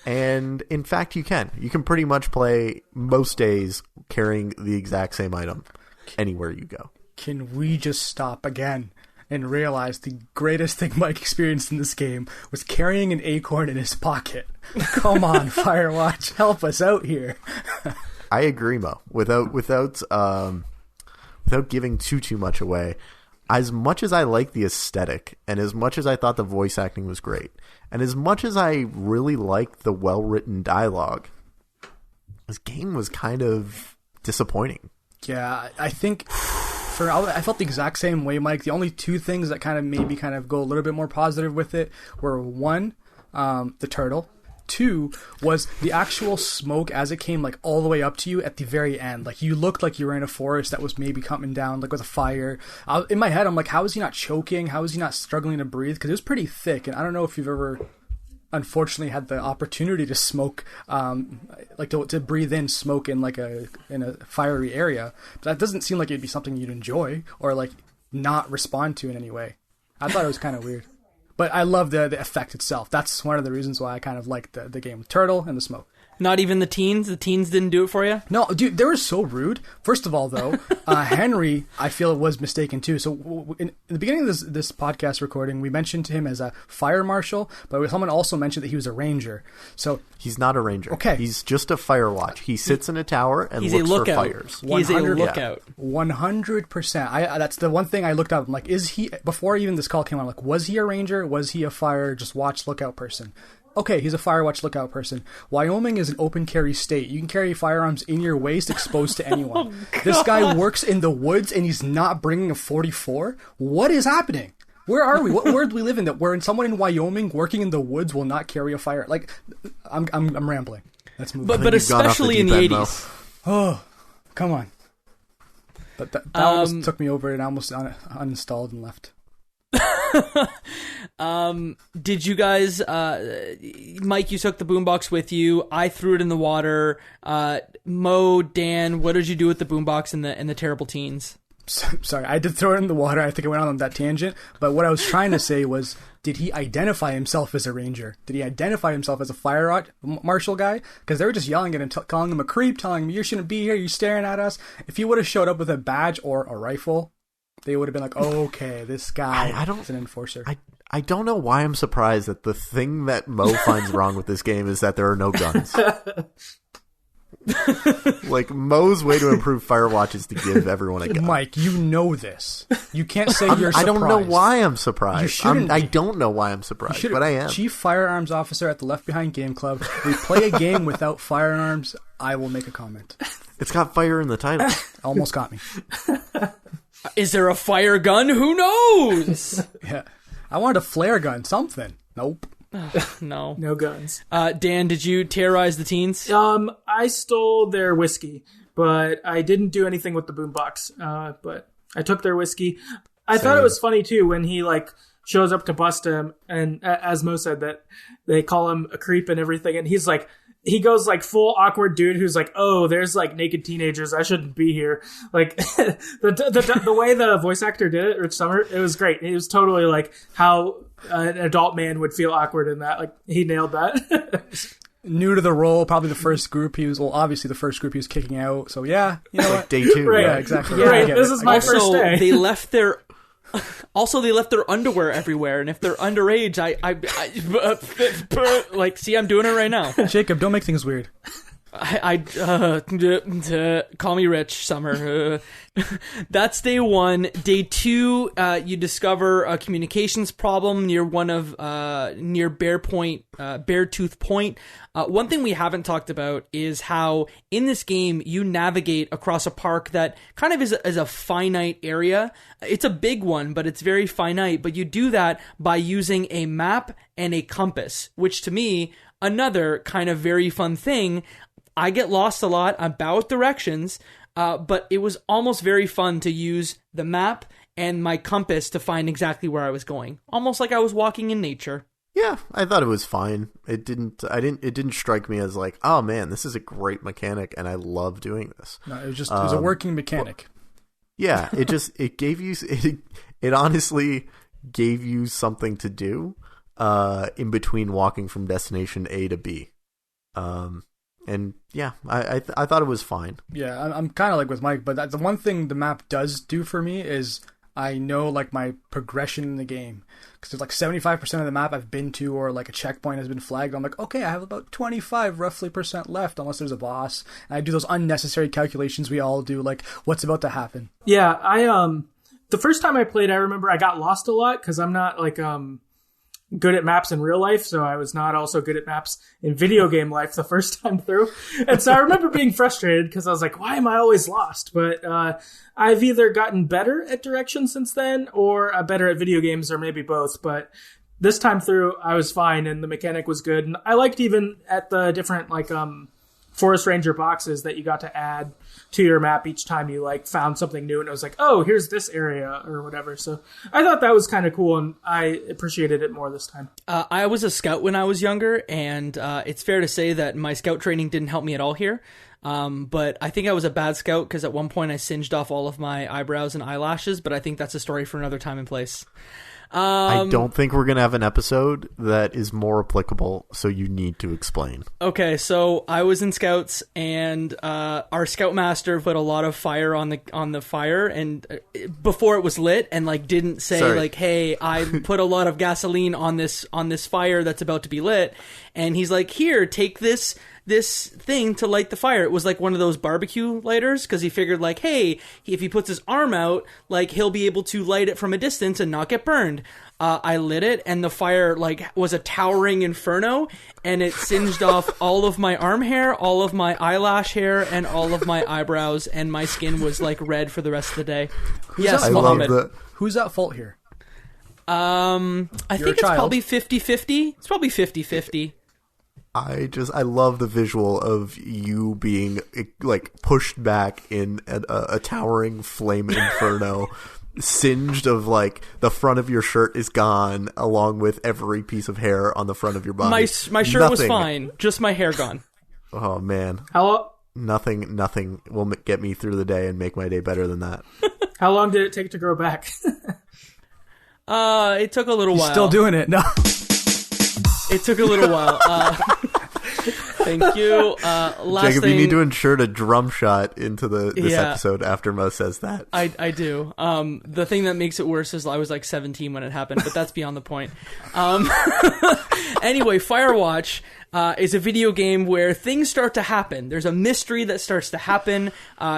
And in fact, you can. You can pretty much play most days carrying the exact same item anywhere you go. Can we just stop again and realize the greatest thing Mike experienced in this game was carrying an acorn in his pocket? Come on, Firewatch, help us out here. I agree, Mo. Without giving too much away, as much as I like the aesthetic, and as much as I thought the voice acting was great, and as much as I really liked the well-written dialogue, this game was kind of disappointing. Yeah, I think I felt the exact same way, Mike. The only two things that kind of made me kind of go a little bit more positive with it were, one, the turtle. Two was the actual smoke as it came like all the way up to you at the very end. Like you looked like you were in a forest that was maybe coming down like with a fire. In my head, I'm like, how is he not choking? How is he not struggling to breathe? Because it was pretty thick, and I don't know if you've ever, unfortunately, had the opportunity to smoke, like to breathe in smoke in like in a fiery area. But that doesn't seem like it'd be something you'd enjoy or like not respond to in any way. I thought it was kind of weird. But I love the effect itself. That's one of the reasons why I kind of liked the game with Turtle and the smoke. Not even the teens? The teens didn't do it for you? No, dude, they were so rude. First of all, though, Henry, I feel, was mistaken, too. So in the beginning of this podcast recording, we mentioned him as a fire marshal, but someone also mentioned that he was a ranger. So he's not a ranger. Okay. He's just a Firewatch. He sits in a tower and looks for fires. He's a lookout. 100%. That's the one thing I looked up. I'm like, is he, before even this call came on, I'm like, was he a ranger? Was he a fire, just watch, lookout person? Okay, he's a Firewatch lookout person. Wyoming is an open carry state. You can carry firearms in your waist exposed to anyone. This guy works in the woods and he's not bringing a 44? What is happening? Where are we? What world do we live in that where someone in Wyoming working in the woods will not carry a fire? Like, I'm rambling. Let's move on. But especially in the 80s. Oh, come on. But that almost took me over and I almost uninstalled and left. Did you guys, Mike, you took the boombox with you. I threw it in the water. Mo, Dan, what did you do with the boombox and the terrible teens? Sorry, I did throw it in the water. I think I went on that tangent. But what I was trying to say was, did he identify himself as a ranger? Did he identify himself as a fire marshal guy? Because they were just yelling at him, calling him a creep, telling him, you shouldn't be here, you're staring at us. If he would have showed up with a badge or a rifle, they would have been like, oh, okay, this guy is an enforcer. I don't know why I'm surprised that the thing that Mo finds wrong with this game is that there are no guns. Like, Mo's way to improve Firewatch is to give everyone a gun. Mike, you know this. You can't say you're surprised. I don't know why I'm surprised. You shouldn't. I don't know why I'm surprised, but I am. Chief Firearms Officer at the Left Behind Game Club. We play a game without firearms. I will make a comment. It's got fire in the title. Almost got me. Is there a fire gun? Who knows? Yeah. I wanted a flare gun, something. Nope. No. No guns. Dan, did you terrorize the teens? I stole their whiskey, but I didn't do anything with the boombox. But I took their whiskey. I thought it was funny too when he shows up to bust him, and as Mo said, that they call him a creep and everything, and he's like, he goes full awkward dude who's like, oh, there's naked teenagers, I shouldn't be here. The way the voice actor did it, Rich Sommer, it was great. It was totally how an adult man would feel awkward in that. He nailed that. New to the role, probably the first group obviously the first group he was kicking out. So yeah, you know what? Day 2. Right. Yeah, exactly. Yeah, right. This is my first day. They left their underwear everywhere, and if they're underage, I see, I'm doing it right now. Jacob, don't make things weird. Call me Rich Sommer. That's day 1. Day 2, you discover a communications problem near near Beartooth Point. One thing we haven't talked about is how in this game you navigate across a park that kind of is a finite area. It's a big one, but it's very finite. But you do that by using a map and a compass, which to me, another kind of very fun thing. I get lost a lot. I'm bad with directions, but it was almost very fun to use the map and my compass to find exactly where I was going. Almost like I was walking in nature. Yeah, I thought it was fine. It didn't strike me as oh man, this is a great mechanic and I love doing this. No, it was a working mechanic. Yeah, it gave you it honestly gave you something to do in between walking from destination A to B. And yeah, I thought it was fine. Yeah, I'm kind of with Mike, but the one thing the map does do for me is I know my progression in the game, because there's 75% of the map I've been to, or a checkpoint has been flagged. I'm okay, I have about 25 roughly % left, unless there's a boss. And I do those unnecessary calculations we all do, what's about to happen. Yeah, I the first time I played, I remember I got lost a lot because I'm not good at maps in real life, so I was not also good at maps in video game life the first time through. And so I remember being frustrated because I was why am I always lost? But I've either gotten better at directions since then, or better at video games, or maybe both. But this time through, I was fine, and the mechanic was good. And I liked even at the different forest ranger boxes that you got to add to your map each time you found something new, and it was oh, here's this area or whatever. So I thought that was kind of cool, and I appreciated it more this time. I was a scout when I was younger, and it's fair to say that my scout training didn't help me at all here. But I think I was a bad scout because at one point I singed off all of my eyebrows and eyelashes, but I think that's a story for another time and place. I don't think we're going to have an episode that is more applicable, so you need to explain. Okay, so I was in Scouts, and our Scoutmaster put a lot of fire on the fire, and before it was lit, and didn't say hey, I put a lot of gasoline on this fire that's about to be lit, and he's here, take this thing to light the fire. It was one of those barbecue lighters, because he figured hey, if he puts his arm out, he'll be able to light it from a distance and not get burned. I lit it, and the fire was a towering inferno, and it singed off all of my arm hair, all of my eyelash hair, and all of my eyebrows, and my skin was red for the rest of the day. Yes, Mohammed. Who's at fault here? I think it's probably 50-50. It's probably 50-50. I love the visual of you being pushed back in a towering flame inferno singed of like the front of your shirt is gone along with every piece of hair on the front of your body. My shirt was fine, just my hair gone. Oh man. Nothing will get me through the day and make my day better than that. How long did it take to grow back? It took a little while. Still doing it? No. It took a little while. Thank you. Jacob, you need to insert a drum shot into this episode after Mo says that. I do. The thing that makes it worse is I was like 17 when it happened, but that's beyond the point. Anyway, Firewatch is a video game where things start to happen. There's a mystery that starts to happen.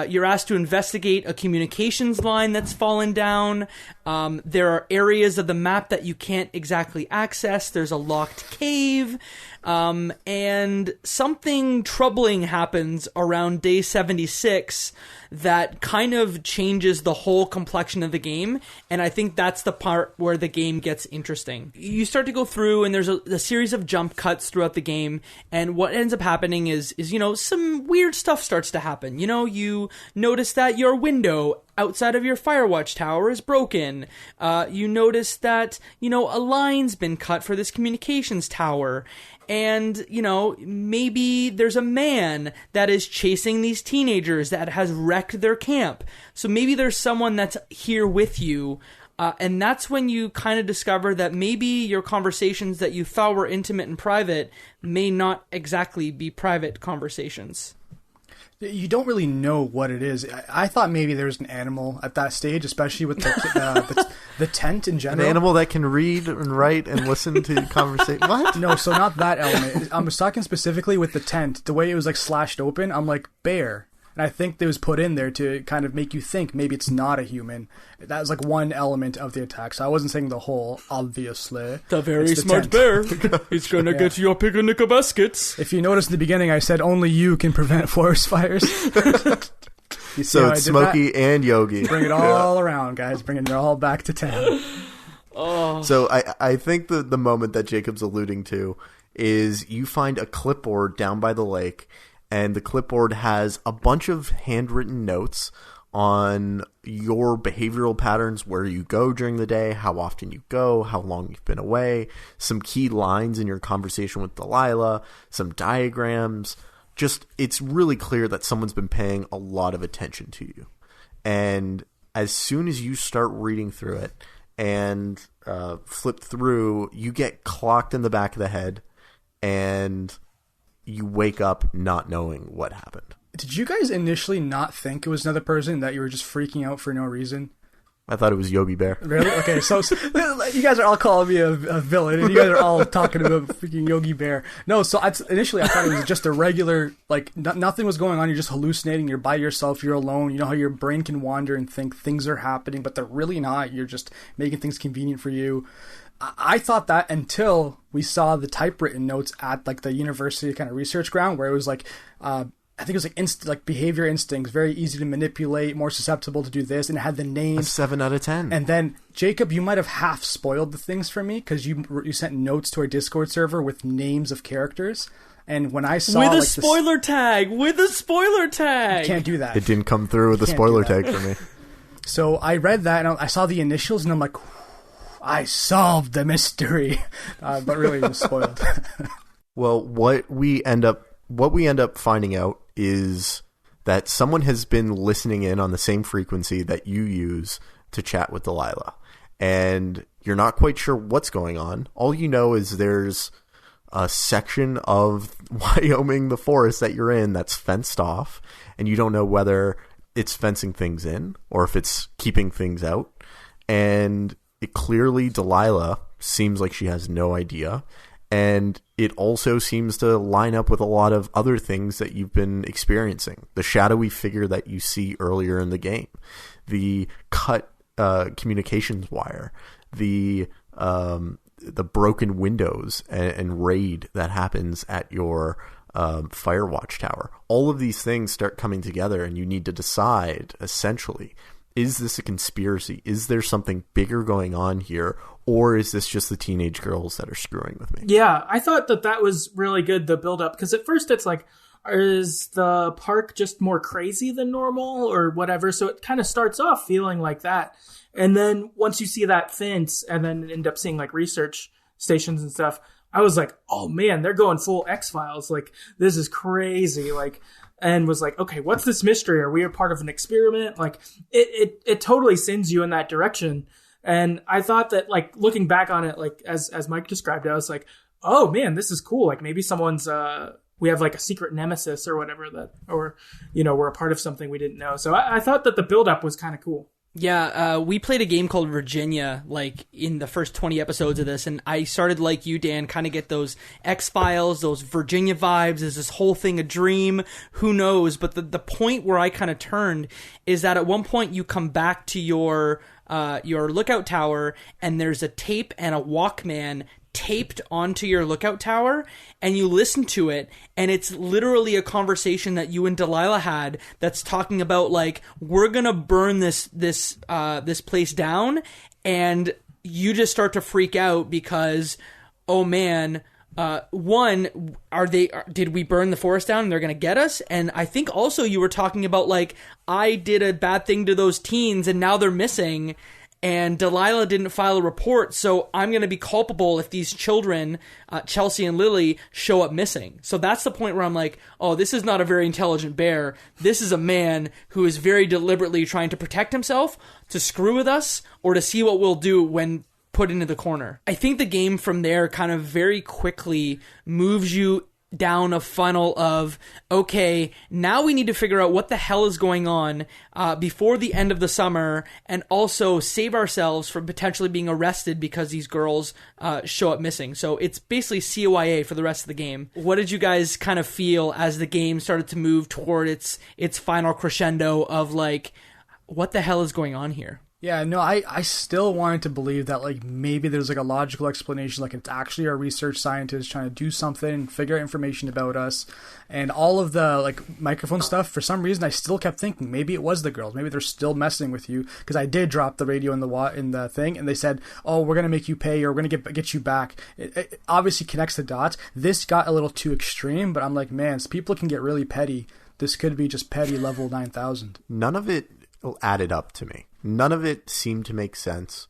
You're asked to investigate a communications line that's fallen down. There are areas of the map that you can't exactly access. There's a locked cave. And something troubling happens around day 76 that kind of changes the whole complexion of the game. And I think that's the part where the game gets interesting. You start to go through and there's a series of jump cuts throughout the game. And what ends up happening is, some weird stuff starts to happen. You notice that your window outside of your Firewatch tower is broken. You notice that, a line's been cut for this communications tower. And, maybe there's a man that is chasing these teenagers that has wrecked their camp. So maybe there's someone that's here with you. And that's when you kind of discover that maybe your conversations that you thought were intimate and private may not exactly be private conversations. You don't really know what it is. I thought maybe there was an animal at that stage, especially with the tent in general. An animal that can read and write and listen to conversation. What? No, so not that element. I was talking specifically with the tent. The way it was like slashed open, I'm like, bear. And I think it was put in there to kind of make you think maybe it's not a human. That was like one element of the attack. So I wasn't saying the whole, obviously. The very smart bear. He's going to get your picnic baskets. If you notice in the beginning, I said only you can prevent forest fires. So it's Smokey and Yogi. Bring it all around, guys. Bring it all back to town. Oh. So I think the moment that Jacob's alluding to is you find a clipboard down by the lake. And the clipboard has a bunch of handwritten notes on your behavioral patterns, where you go during the day, how often you go, how long you've been away, some key lines in your conversation with Delilah, some diagrams. Just, it's really clear that someone's been paying a lot of attention to you. And as soon as you start reading through it and flip through, you get clocked in the back of the head and you wake up not knowing what happened. Did you guys initially not think it was another person, that you were just freaking out for no reason? I thought it was Yogi Bear. Really? Okay, so you guys are all calling me a villain, and you guys are all talking about freaking Yogi Bear. No, so initially I thought it was just a regular, like, nothing was going on. You're just hallucinating. You're by yourself. You're alone. You know how your brain can wander and think things are happening, but they're really not. You're just making things convenient for you. I thought that until we saw the typewritten notes at like the university kind of research ground, where it was like, I think it was like behavior instincts, very easy to manipulate, more susceptible to do this, and it had the names. 7 out of 10. And then Jacob, you might have half spoiled the things for me because you sent notes to our Discord server with names of characters. And when I saw with a spoiler tag, you can't do that. It didn't come through with a spoiler tag for me. So I read that and I saw the initials and I'm like, I solved the mystery, but really it was spoiled. Well, what we end up finding out is that someone has been listening in on the same frequency that you use to chat with Delilah, and you're not quite sure what's going on. All you know is there's a section of Wyoming, the forest that you're in, that's fenced off, and you don't know whether it's fencing things in or if it's keeping things out. And it clearly, Delilah seems like she has no idea. And it also seems to line up with a lot of other things that you've been experiencing. The shadowy figure that you see earlier in the game. The cut communications wire. The broken windows and raid that happens at your Firewatch tower. All of these things start coming together, and you need to decide, essentially, is this a conspiracy? Is there something bigger going on here? Or is this just the teenage girls that are screwing with me? Yeah, I thought that was really good, the build-up. Because at first it's like, is the park just more crazy than normal or whatever? So it kind of starts off feeling like that. And then once you see that fence and then end up seeing like research stations and stuff, I was like, oh man, they're going full X-Files. Like, this is crazy. Like, and was like, okay, what's this mystery? Are we a part of an experiment? Like, it totally sends you in that direction. And I thought that, like, looking back on it, like, as Mike described it, I was like, oh man, this is cool. Like, maybe someone's, we have like a secret nemesis or whatever or, we're a part of something we didn't know. So I thought that the buildup was kind of cool. Yeah, we played a game called Virginia, like, in the first 20 episodes of this, and I started, like you, Dan, kind of get those X-Files, those Virginia vibes. Is this whole thing a dream? Who knows? But the point where I kind of turned is that at one point you come back to your lookout tower, and there's a tape and a Walkman taped onto your lookout tower, and you listen to it, and it's literally a conversation that you and Delilah had that's talking about, like, we're gonna burn this place down, and you just start to freak out because, oh man, one, did we burn the forest down and they're gonna get us? And I think also you were talking about, like, I did a bad thing to those teens and now they're missing, and Delilah didn't file a report, so I'm going to be culpable if these children, Chelsea and Lily, show up missing. So that's the point where I'm like, oh, this is not a very intelligent bear. This is a man who is very deliberately trying to protect himself, to screw with us, or to see what we'll do when put into the corner. I think the game from there kind of very quickly moves you down a funnel of, okay, now we need to figure out what the hell is going on before the end of the summer, and also save ourselves from potentially being arrested because these girls show up missing. So it's basically CYA for the rest of the game. What did you guys kind of feel as the game started to move toward its final crescendo of, like, what the hell is going on here? Yeah, no, I still wanted to believe that, like, maybe there's, like, a logical explanation, like it's actually our research scientists trying to do something, figure out information about us, and all of the, like, microphone stuff. For some reason, I still kept thinking maybe it was the girls, maybe they're still messing with you, because I did drop the radio in the thing, and they said, oh, we're gonna make you pay, or we're gonna get you back. It obviously connects the dots. This got a little too extreme, but I'm like, man, people can get really petty. This could be just petty level 9,000. None of it added up to me. None of it seemed to make sense.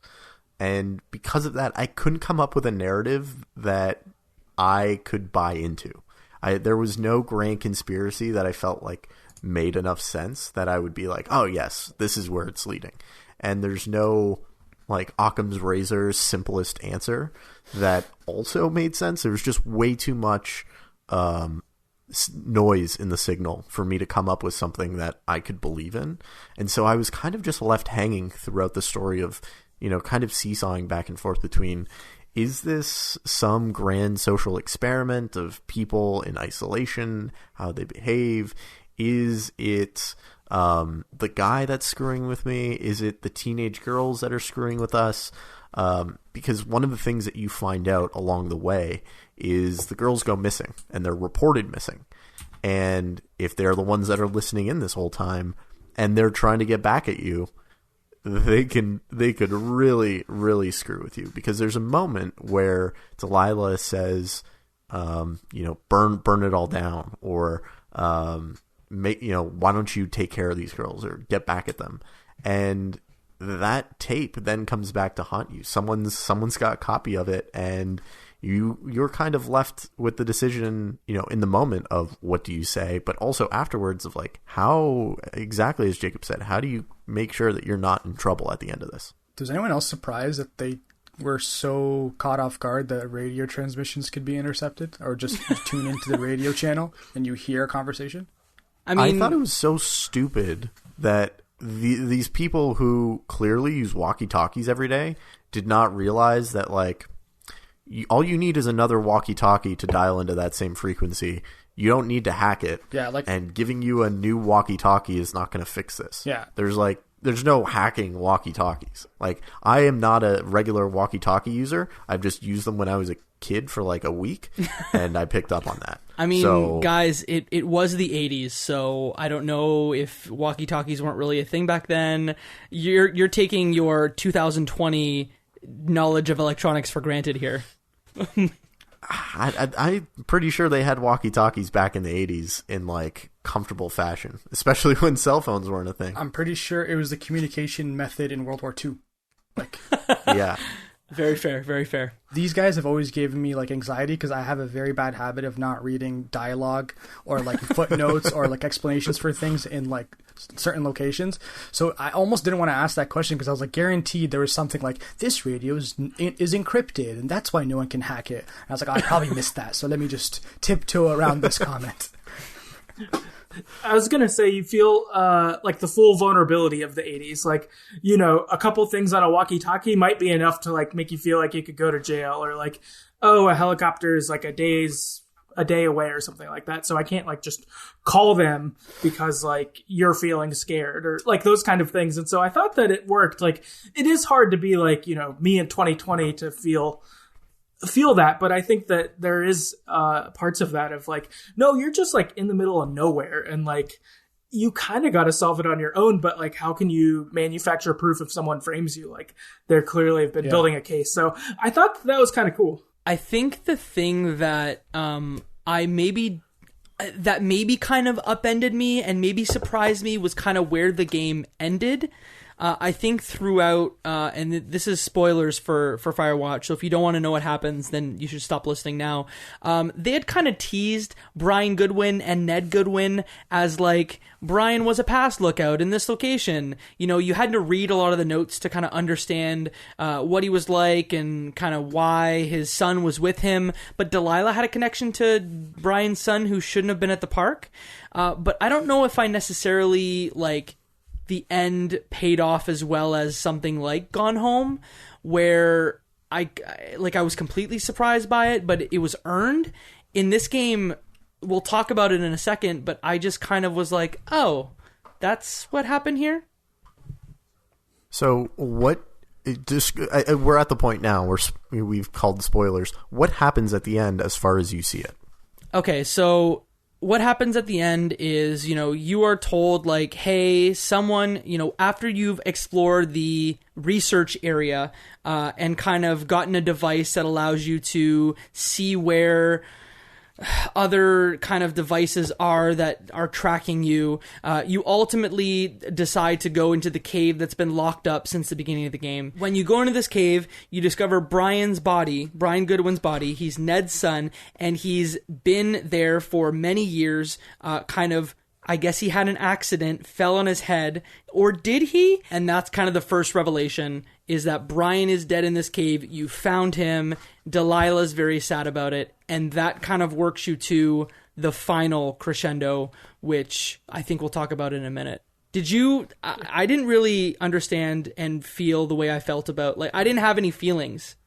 And because of that, I couldn't come up with a narrative that I could buy into. There was no grand conspiracy that I felt like made enough sense that I would be like, oh yes, this is where it's leading. And there's no, like, Occam's razor's simplest answer that also made sense. There was just way too much noise in the signal for me to come up with something that I could believe in. And so I was kind of just left hanging throughout the story of, kind of seesawing back and forth between, is this some grand social experiment of people in isolation, how they behave? Is it the guy that's screwing with me? Is it the teenage girls that are screwing with us? Because one of the things that you find out along the way is the girls go missing, and they're reported missing. And if they're the ones that are listening in this whole time, and they're trying to get back at you, they could really, really screw with you. Because there's a moment where Delilah says, burn it all down, or why don't you take care of these girls or get back at them? And that tape then comes back to haunt you. Someone's got a copy of it, and you're kind of left with the decision, in the moment of what do you say, but also afterwards of, like, how exactly, as Jacob said, how do you make sure that you're not in trouble at the end of this? Was anyone else surprised that they were so caught off guard that radio transmissions could be intercepted, or just tune into the radio channel and you hear a conversation? I thought it was so stupid that these people who clearly use walkie-talkies every day did not realize that, like, all you need is another walkie-talkie to dial into that same frequency. You don't need to hack it. Yeah, and giving you a new walkie-talkie is not going to fix this. Yeah. There's no hacking walkie-talkies. Like, I am not a regular walkie-talkie user. I've just used them when I was a kid for like a week, and I picked up on that. I mean, guys, it was the 80s, so I don't know if walkie-talkies weren't really a thing back then. You're taking your 2020 knowledge of electronics for granted here. I'm pretty sure they had walkie-talkies back in the 80s in like comfortable fashion, especially when cell phones weren't a thing. I'm pretty sure it was the communication method in World War II. Like, yeah. Very fair, very fair. These guys have always given me like anxiety because I have a very bad habit of not reading dialogue or like footnotes or like explanations for things in like certain locations. So I almost didn't want to ask that question because I was like guaranteed there was something like this radio is encrypted and that's why no one can hack it. And I was like, oh, I probably missed that. So let me just tiptoe around this comment. I was going to say, you feel like the full vulnerability of the 80s. Like, you know, a couple things on a walkie-talkie might be enough to like make you feel like you could go to jail, or like, oh, a helicopter is like a day away or something like that. So I can't like just call them because like you're feeling scared or like those kind of things. And so I thought that it worked. Like, it is hard to be like, you know, me in 2020 to feel that, but I think that there is parts of that of like, no, you're just like in the middle of nowhere and like you kind of got to solve it on your own, but like how can you manufacture proof if someone frames you? Like, they're clearly have been building a case. So I thought that was kind of cool. I think the thing that maybe kind of upended me and maybe surprised me was kind of where the game ended. I think throughout, and this is spoilers for Firewatch, so if you don't want to know what happens, then you should stop listening now. They had kind of teased Brian Goodwin and Ned Goodwin as like, Brian was a past lookout in this location. You know, you had to read a lot of the notes to kind of understand what he was like and kind of why his son was with him. But Delilah had a connection to Brian's son who shouldn't have been at the park. But I don't know if I necessarily like the end paid off as well as something like Gone Home, where I was completely surprised by it, but it was earned. In this game, we'll talk about it in a second, but I just kind of was like, oh, that's what happened here? So we're at the point now where we've called spoilers. What happens at the end as far as you see it? Okay, so what happens at the end is, you know, you are told like, hey, someone, you know, after you've explored the research area and kind of gotten a device that allows you to see where other kind of devices are that are tracking you, you ultimately decide to go into the cave that's been locked up since the beginning of the game. When you go into this cave, you discover Brian Goodwin's body. He's Ned's son, and he's been there for many years, I guess he had an accident, fell on his head, or did he? And that's kind of the first revelation, is that Brian is dead in this cave. You found him. Delilah's very sad about it. And that kind of works you to the final crescendo, which I think we'll talk about in a minute. I didn't really understand and feel the way I felt about, like, I didn't have any feelings.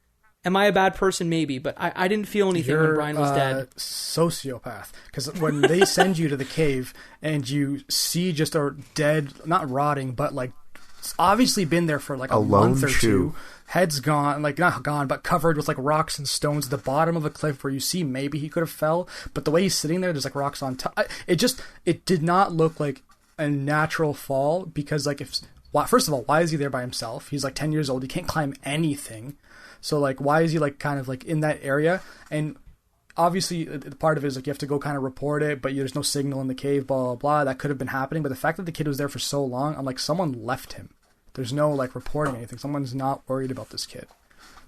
Am I a bad person? Maybe, but I didn't feel anything when Brian was dead. Sociopath. Because when they send you to the cave and you see just a dead, not rotting, but like it's obviously been there for like a month or two. Head's gone, like not gone, but covered with like rocks and stones at the bottom of a cliff where you see maybe he could have fell. But the way he's sitting there, there's like rocks on top. It did not look like a natural fall because like first of all, why is he there by himself? He's like 10 years old. He can't climb anything. So, like, why is he, like, kind of, like, in that area? And obviously, part of it is, like, you have to go kind of report it, but there's no signal in the cave, blah, blah, blah. That could have been happening. But the fact that the kid was there for so long, I'm like, someone left him. There's no, like, reporting anything. Someone's not worried about this kid.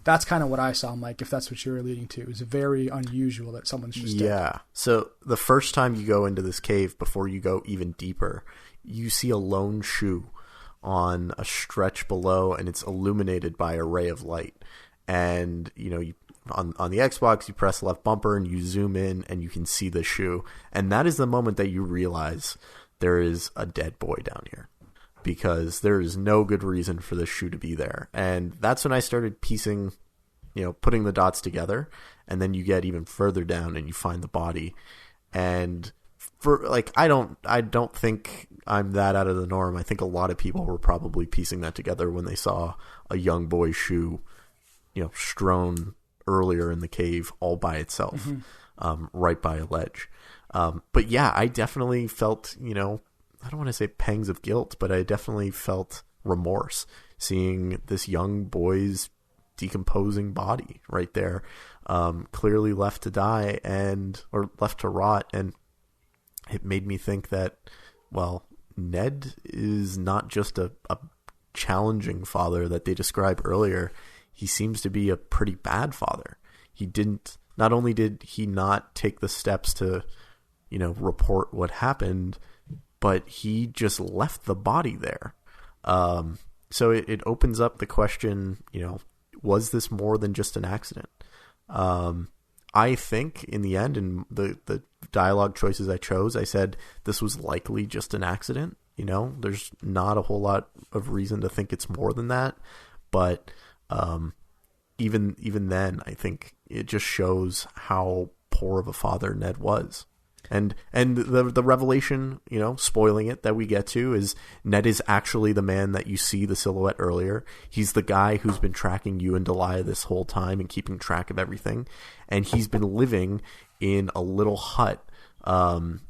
That's kind of what I saw, Mike, if that's what you were leading to. It's very unusual that someone's just dead. Yeah. So, the first time you go into this cave, before you go even deeper, you see a lone shoe on a stretch below, and it's illuminated by a ray of light. And, you know, on the Xbox, you press left bumper and you zoom in and you can see the shoe. And that is the moment that you realize there is a dead boy down here, because there is no good reason for this shoe to be there. And that's when I started piecing, you know, putting the dots together. And then you get even further down and you find the body. And for like, I don't think I'm that out of the norm. I think a lot of people were probably piecing that together when they saw a young boy's shoe, you know, strewn earlier in the cave all by itself, right by a ledge. But yeah, I definitely felt, you know, I don't want to say pangs of guilt, but I definitely felt remorse seeing this young boy's decomposing body right there, clearly left to die or left to rot. And it made me think that, well, Ned is not just a challenging father that they described earlier. He seems to be a pretty bad father. Not only did he not take the steps to, report what happened, but he just left the body there. So it opens up the question, was this more than just an accident? I think in the end, in the dialogue choices I chose, I said this was likely just an accident. There's not a whole lot of reason to think it's more than that. But even then, I think it just shows how poor of a father Ned was. And the revelation, spoiling it, that we get to is Ned is actually the man that you see the silhouette earlier. He's the guy who's been tracking you and Delilah this whole time and keeping track of everything. And he's been living in a little hut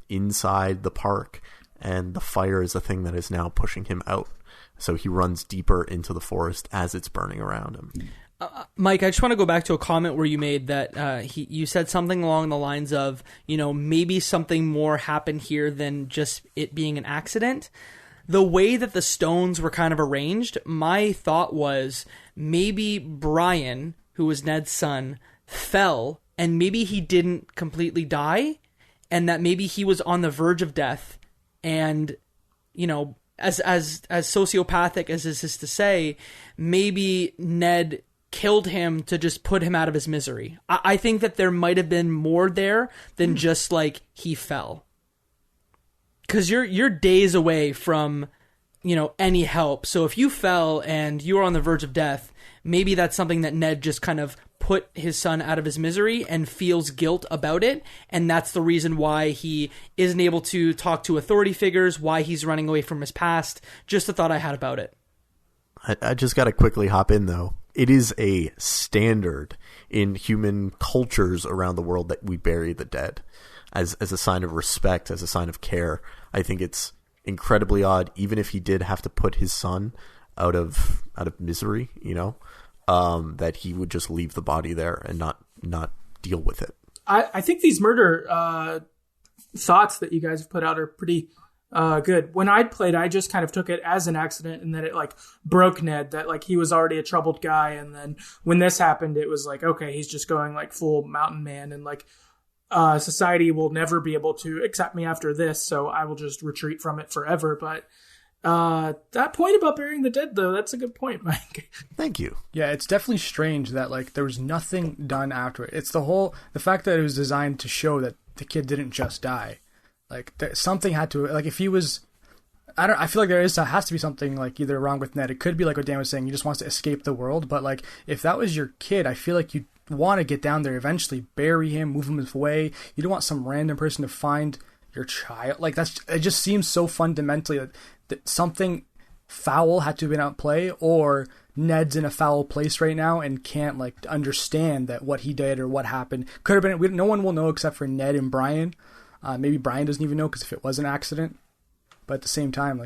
inside the park. And the fire is the thing that is now pushing him out. So he runs deeper into the forest as it's burning around him. Mike, I just want to go back to a comment where you made that you said something along the lines of, maybe something more happened here than just it being an accident. The way that the stones were kind of arranged, my thought was maybe Brian, who was Ned's son, fell and maybe he didn't completely die, and that maybe he was on the verge of death. And, as sociopathic as this is to say, maybe Ned killed him to just put him out of his misery. I think that there might have been more there than just like he fell. Because you're days away from, any help. So if you fell and you were on the verge of death, maybe that's something that Ned just kind of put his son out of his misery and feels guilt about it. And that's the reason why he isn't able to talk to authority figures, why he's running away from his past. Just a thought I had about it. I just got to quickly hop in, though. It is a standard in human cultures around the world that we bury the dead as a sign of respect, as a sign of care. I think it's incredibly odd, even if he did have to put his son out of misery, that he would just leave the body there and not deal with it. I think these murder thoughts that you guys have put out are pretty good. When I'd played, I just kind of took it as an accident, and that it broke Ned, that he was already a troubled guy. And then when this happened, it was okay, he's just going full mountain man, and society will never be able to accept me after this, so I will just retreat from it forever. But that point about burying the dead, though, that's a good point, Mike. Thank you. Yeah, it's definitely strange that there was nothing done after it. It's the fact that it was designed to show that the kid didn't just die. Something had to, if he was, I feel like has to be something either wrong with Ned. It could be what Dan was saying, he just wants to escape the world. But if that was your kid, I feel like you want to get down there eventually, bury him, move him away. You don't want some random person to find your child. It just seems so fundamentally that something foul had to have been at play, or Ned's in a foul place right now and can't understand that what he did or what happened could have been. No one will know except for Ned and Brian. Maybe Brian doesn't even know because if it was an accident. But at the same time,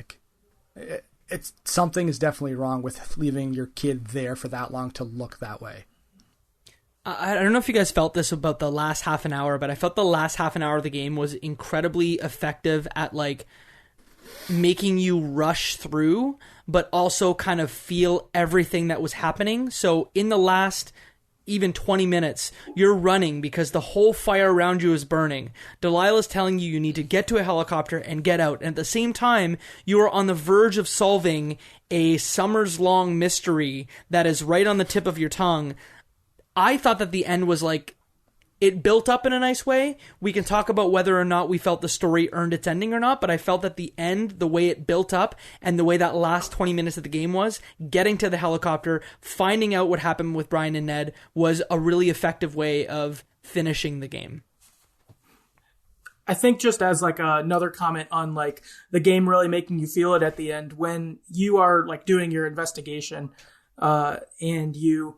it's something is definitely wrong with leaving your kid there for that long to look that way. I don't know if you guys felt this about the last half an hour, but I felt the last half an hour of the game was incredibly effective at making you rush through, but also kind of feel everything that was happening. So in the last even 20 minutes, you're running because the whole fire around you is burning. Delilah's telling you need to get to a helicopter and get out. And at the same time, you are on the verge of solving a summers-long mystery that is right on the tip of your tongue. I thought that the end was it built up in a nice way. We can talk about whether or not we felt the story earned its ending or not, but I felt that the end, the way it built up and the way that last 20 minutes of the game was, getting to the helicopter, finding out what happened with Brian and Ned, was a really effective way of finishing the game. I think just as another comment on the game really making you feel it at the end, when you are doing your investigation and you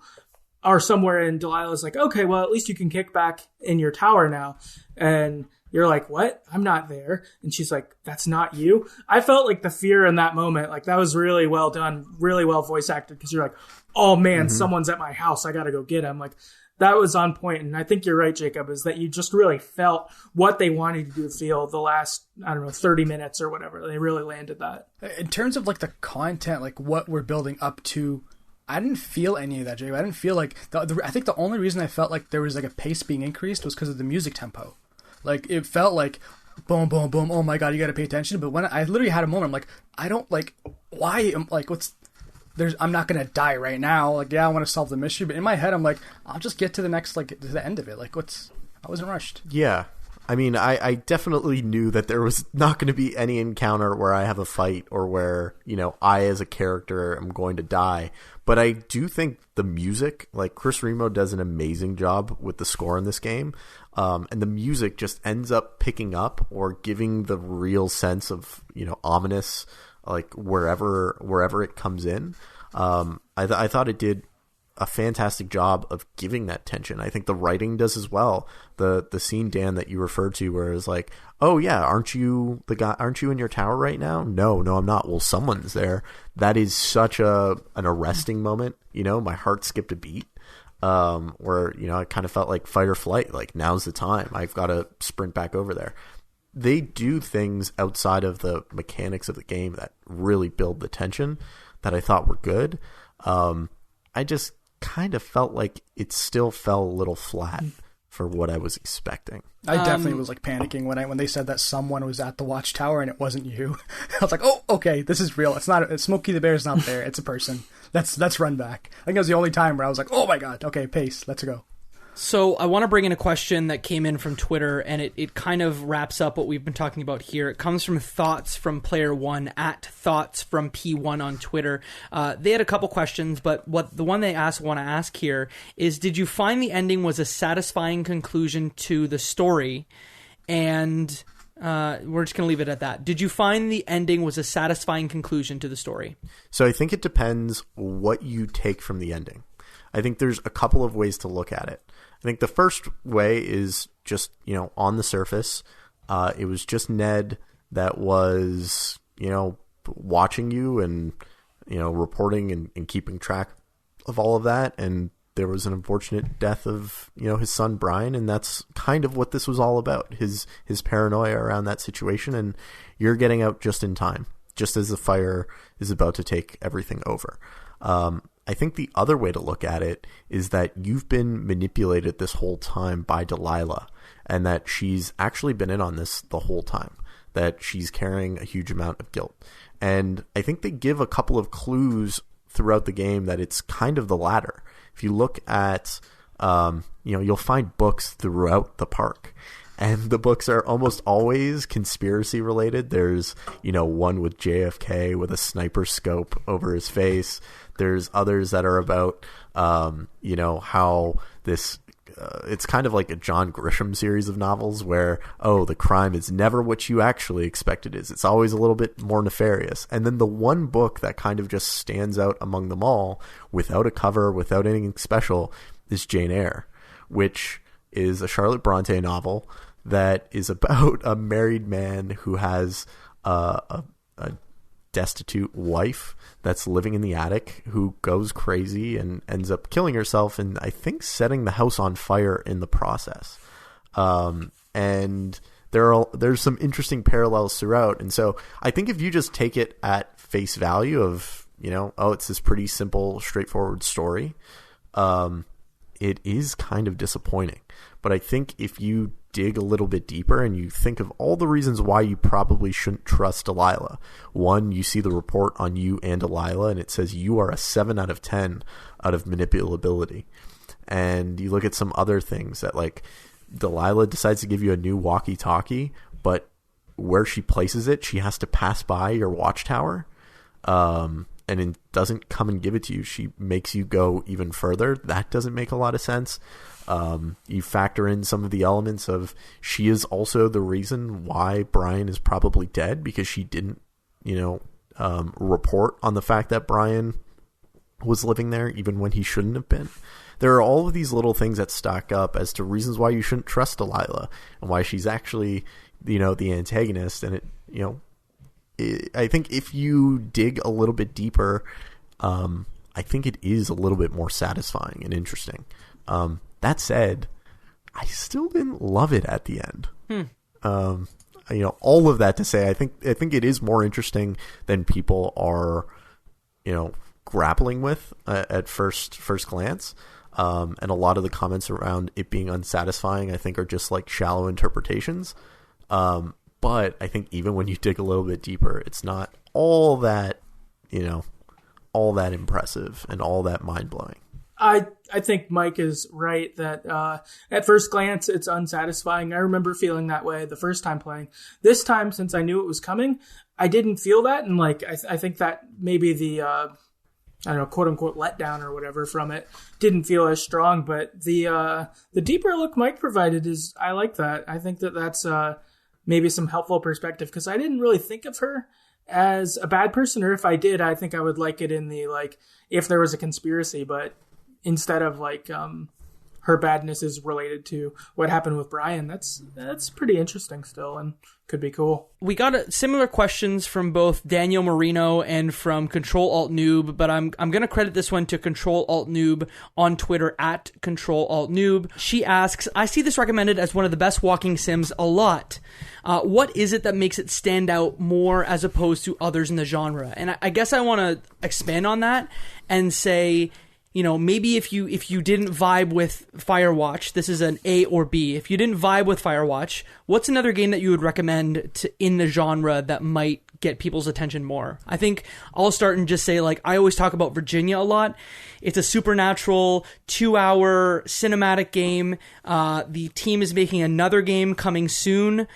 are somewhere and Delilah's okay, well, at least you can kick back in your tower now. And You're like, what? I'm not there. And she's like, that's not you. I felt like the fear in that moment, like that was really well done, really well voice acted, because you're like, oh man, someone's at my house. I got to go get him. Like that was on point. And I think you're right, Jacob, is that you just really felt what they wanted you to feel the last, 30 minutes or whatever. They really landed that. In terms of like the content, like what we're building up to, I didn't feel any of that, Jacob. I didn't feel like, I think the only reason I felt like there was like a pace being increased was because of the music tempo. Like, it felt like, boom, boom, boom, oh my god, you gotta pay attention. But when I literally had a moment, I'm like, I don't, like, why, like, I'm not gonna die right now. Like, yeah, I want to solve the mystery. But in my head, I'm like, I'll just get to the next, like, to the end of it. Like, I wasn't rushed. Yeah. I mean, I definitely knew that there was not going to be any encounter where I have a fight or where, I as a character am going to die. But I do think the music, like Chris Remo does an amazing job with the score in this game. And the music just ends up picking up or giving the real sense of, ominous, like wherever it comes in. I thought it did a fantastic job of giving that tension. I think the writing does as well. The scene, Dan, that you referred to, where it's like, oh yeah, aren't you in your tower right now? No, I'm not. Well, someone's there. That is such an arresting moment. My heart skipped a beat. Where, I kind of felt like fight or flight, like now's the time. I've got to sprint back over there. They do things outside of the mechanics of the game that really build the tension that I thought were good. I just kind of felt like it still fell a little flat for what I was expecting. I definitely was like panicking when they said that someone was at the watchtower and it wasn't you. I was like, oh, okay, this is real. It's Smokey the Bear's not there. It's a person. Let's run back. I think that was the only time where I was like, oh my god, okay, pace, let's go. So I want to bring in a question that came in from Twitter, and it kind of wraps up what we've been talking about here. It comes from Thoughts from Player One at Thoughts from P1 on Twitter. They had a couple questions, but the one they want to ask here is: did you find the ending was a satisfying conclusion to the story? And we're just going to leave it at that. Did you find the ending was a satisfying conclusion to the story? So I think it depends what you take from the ending. I think there's a couple of ways to look at it. I think the first way is just, on the surface, it was just Ned that was, watching you and, reporting and keeping track of all of that. And there was an unfortunate death of, his son, Brian. And that's kind of what this was all about, his paranoia around that situation. And you're getting out just in time, just as the fire is about to take everything over. I think the other way to look at it is that you've been manipulated this whole time by Delilah, and that she's actually been in on this the whole time, that she's carrying a huge amount of guilt. And I think they give a couple of clues throughout the game that it's kind of the latter. If you look at, you'll find books throughout the park. And the books are almost always conspiracy related. There's, one with JFK with a sniper scope over his face. There's others that are about, how this, it's kind of like a John Grisham series of novels where, the crime is never what you actually expect it is. It's always a little bit more nefarious. And then the one book that kind of just stands out among them all, without a cover, without anything special, is Jane Eyre, which is a Charlotte Bronte novel that is about a married man who has a destitute wife that's living in the attic, who goes crazy and ends up killing herself and I think setting the house on fire in the process. And there's some interesting parallels throughout. And so I think if you just take it at face value of, it's this pretty simple, straightforward story, it is kind of disappointing. But I think if you dig a little bit deeper and you think of all the reasons why you probably shouldn't trust Delilah. One, you see the report on you and Delilah, and it says you are a 7 out of 10 out of manipulability. And you look at some other things that, like, Delilah decides to give you a new walkie-talkie, but where she places it, she has to pass by your watchtower. And it doesn't come and give it to you. She makes you go even further. That doesn't make a lot of sense. You factor in some of the elements of she is also the reason why Brian is probably dead, because she didn't, report on the fact that Brian was living there, even when he shouldn't have been. There are all of these little things that stack up as to reasons why you shouldn't trust Delilah and why she's actually, the antagonist. And I think if you dig a little bit deeper, I think it is a little bit more satisfying and interesting. That said, I still didn't love it at the end. All of that to say, I think it is more interesting than people are, grappling with at first glance. And a lot of the comments around it being unsatisfying, I think, are just like shallow interpretations. But I think even when you dig a little bit deeper, it's not all that, all that impressive and all that mind blowing. I think Mike is right that at first glance it's unsatisfying. I remember feeling that way the first time playing. This time, since I knew it was coming, I didn't feel that, and I think that maybe the quote unquote letdown or whatever from it didn't feel as strong. But the deeper look Mike provided is, I like that. I think that's maybe some helpful perspective, because I didn't really think of her as a bad person, or if I did, I think I would like it in the if there was a conspiracy, but instead of her badness is related to what happened with Brian. That's pretty interesting still, and could be cool. We got similar questions from both Daniel Marino and from Control Alt Noob, but I'm going to credit this one to Control Alt Noob on Twitter at Control Alt Noob. She asks, I see this recommended as one of the best walking sims a lot. What is it that makes it stand out more as opposed to others in the genre? And I guess I want to expand on that and say, maybe if you didn't vibe with Firewatch, this is an A or B. If you didn't vibe with Firewatch, what's another game that you would recommend in the genre that might get people's attention more? I think I'll start and just say, I always talk about Virginia a lot. It's a supernatural 2-hour cinematic game. The team is making another game coming soon.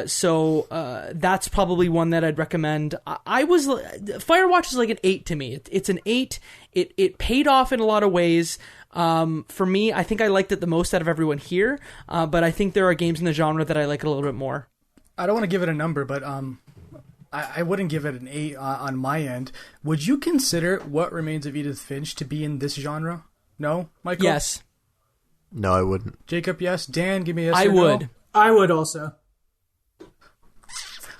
So that's probably one that I'd recommend. Firewatch is like an 8 to me. It's an 8. It paid off in a lot of ways. For me, I think I liked it the most out of everyone here. But I think there are games in the genre that I like it a little bit more. I don't want to give it a number, but I wouldn't give it an 8 on my end. Would you consider What Remains of Edith Finch to be in this genre? No, Michael? Yes. No, I wouldn't. Jacob, yes. Dan, give me a yes I or would. No? I would also.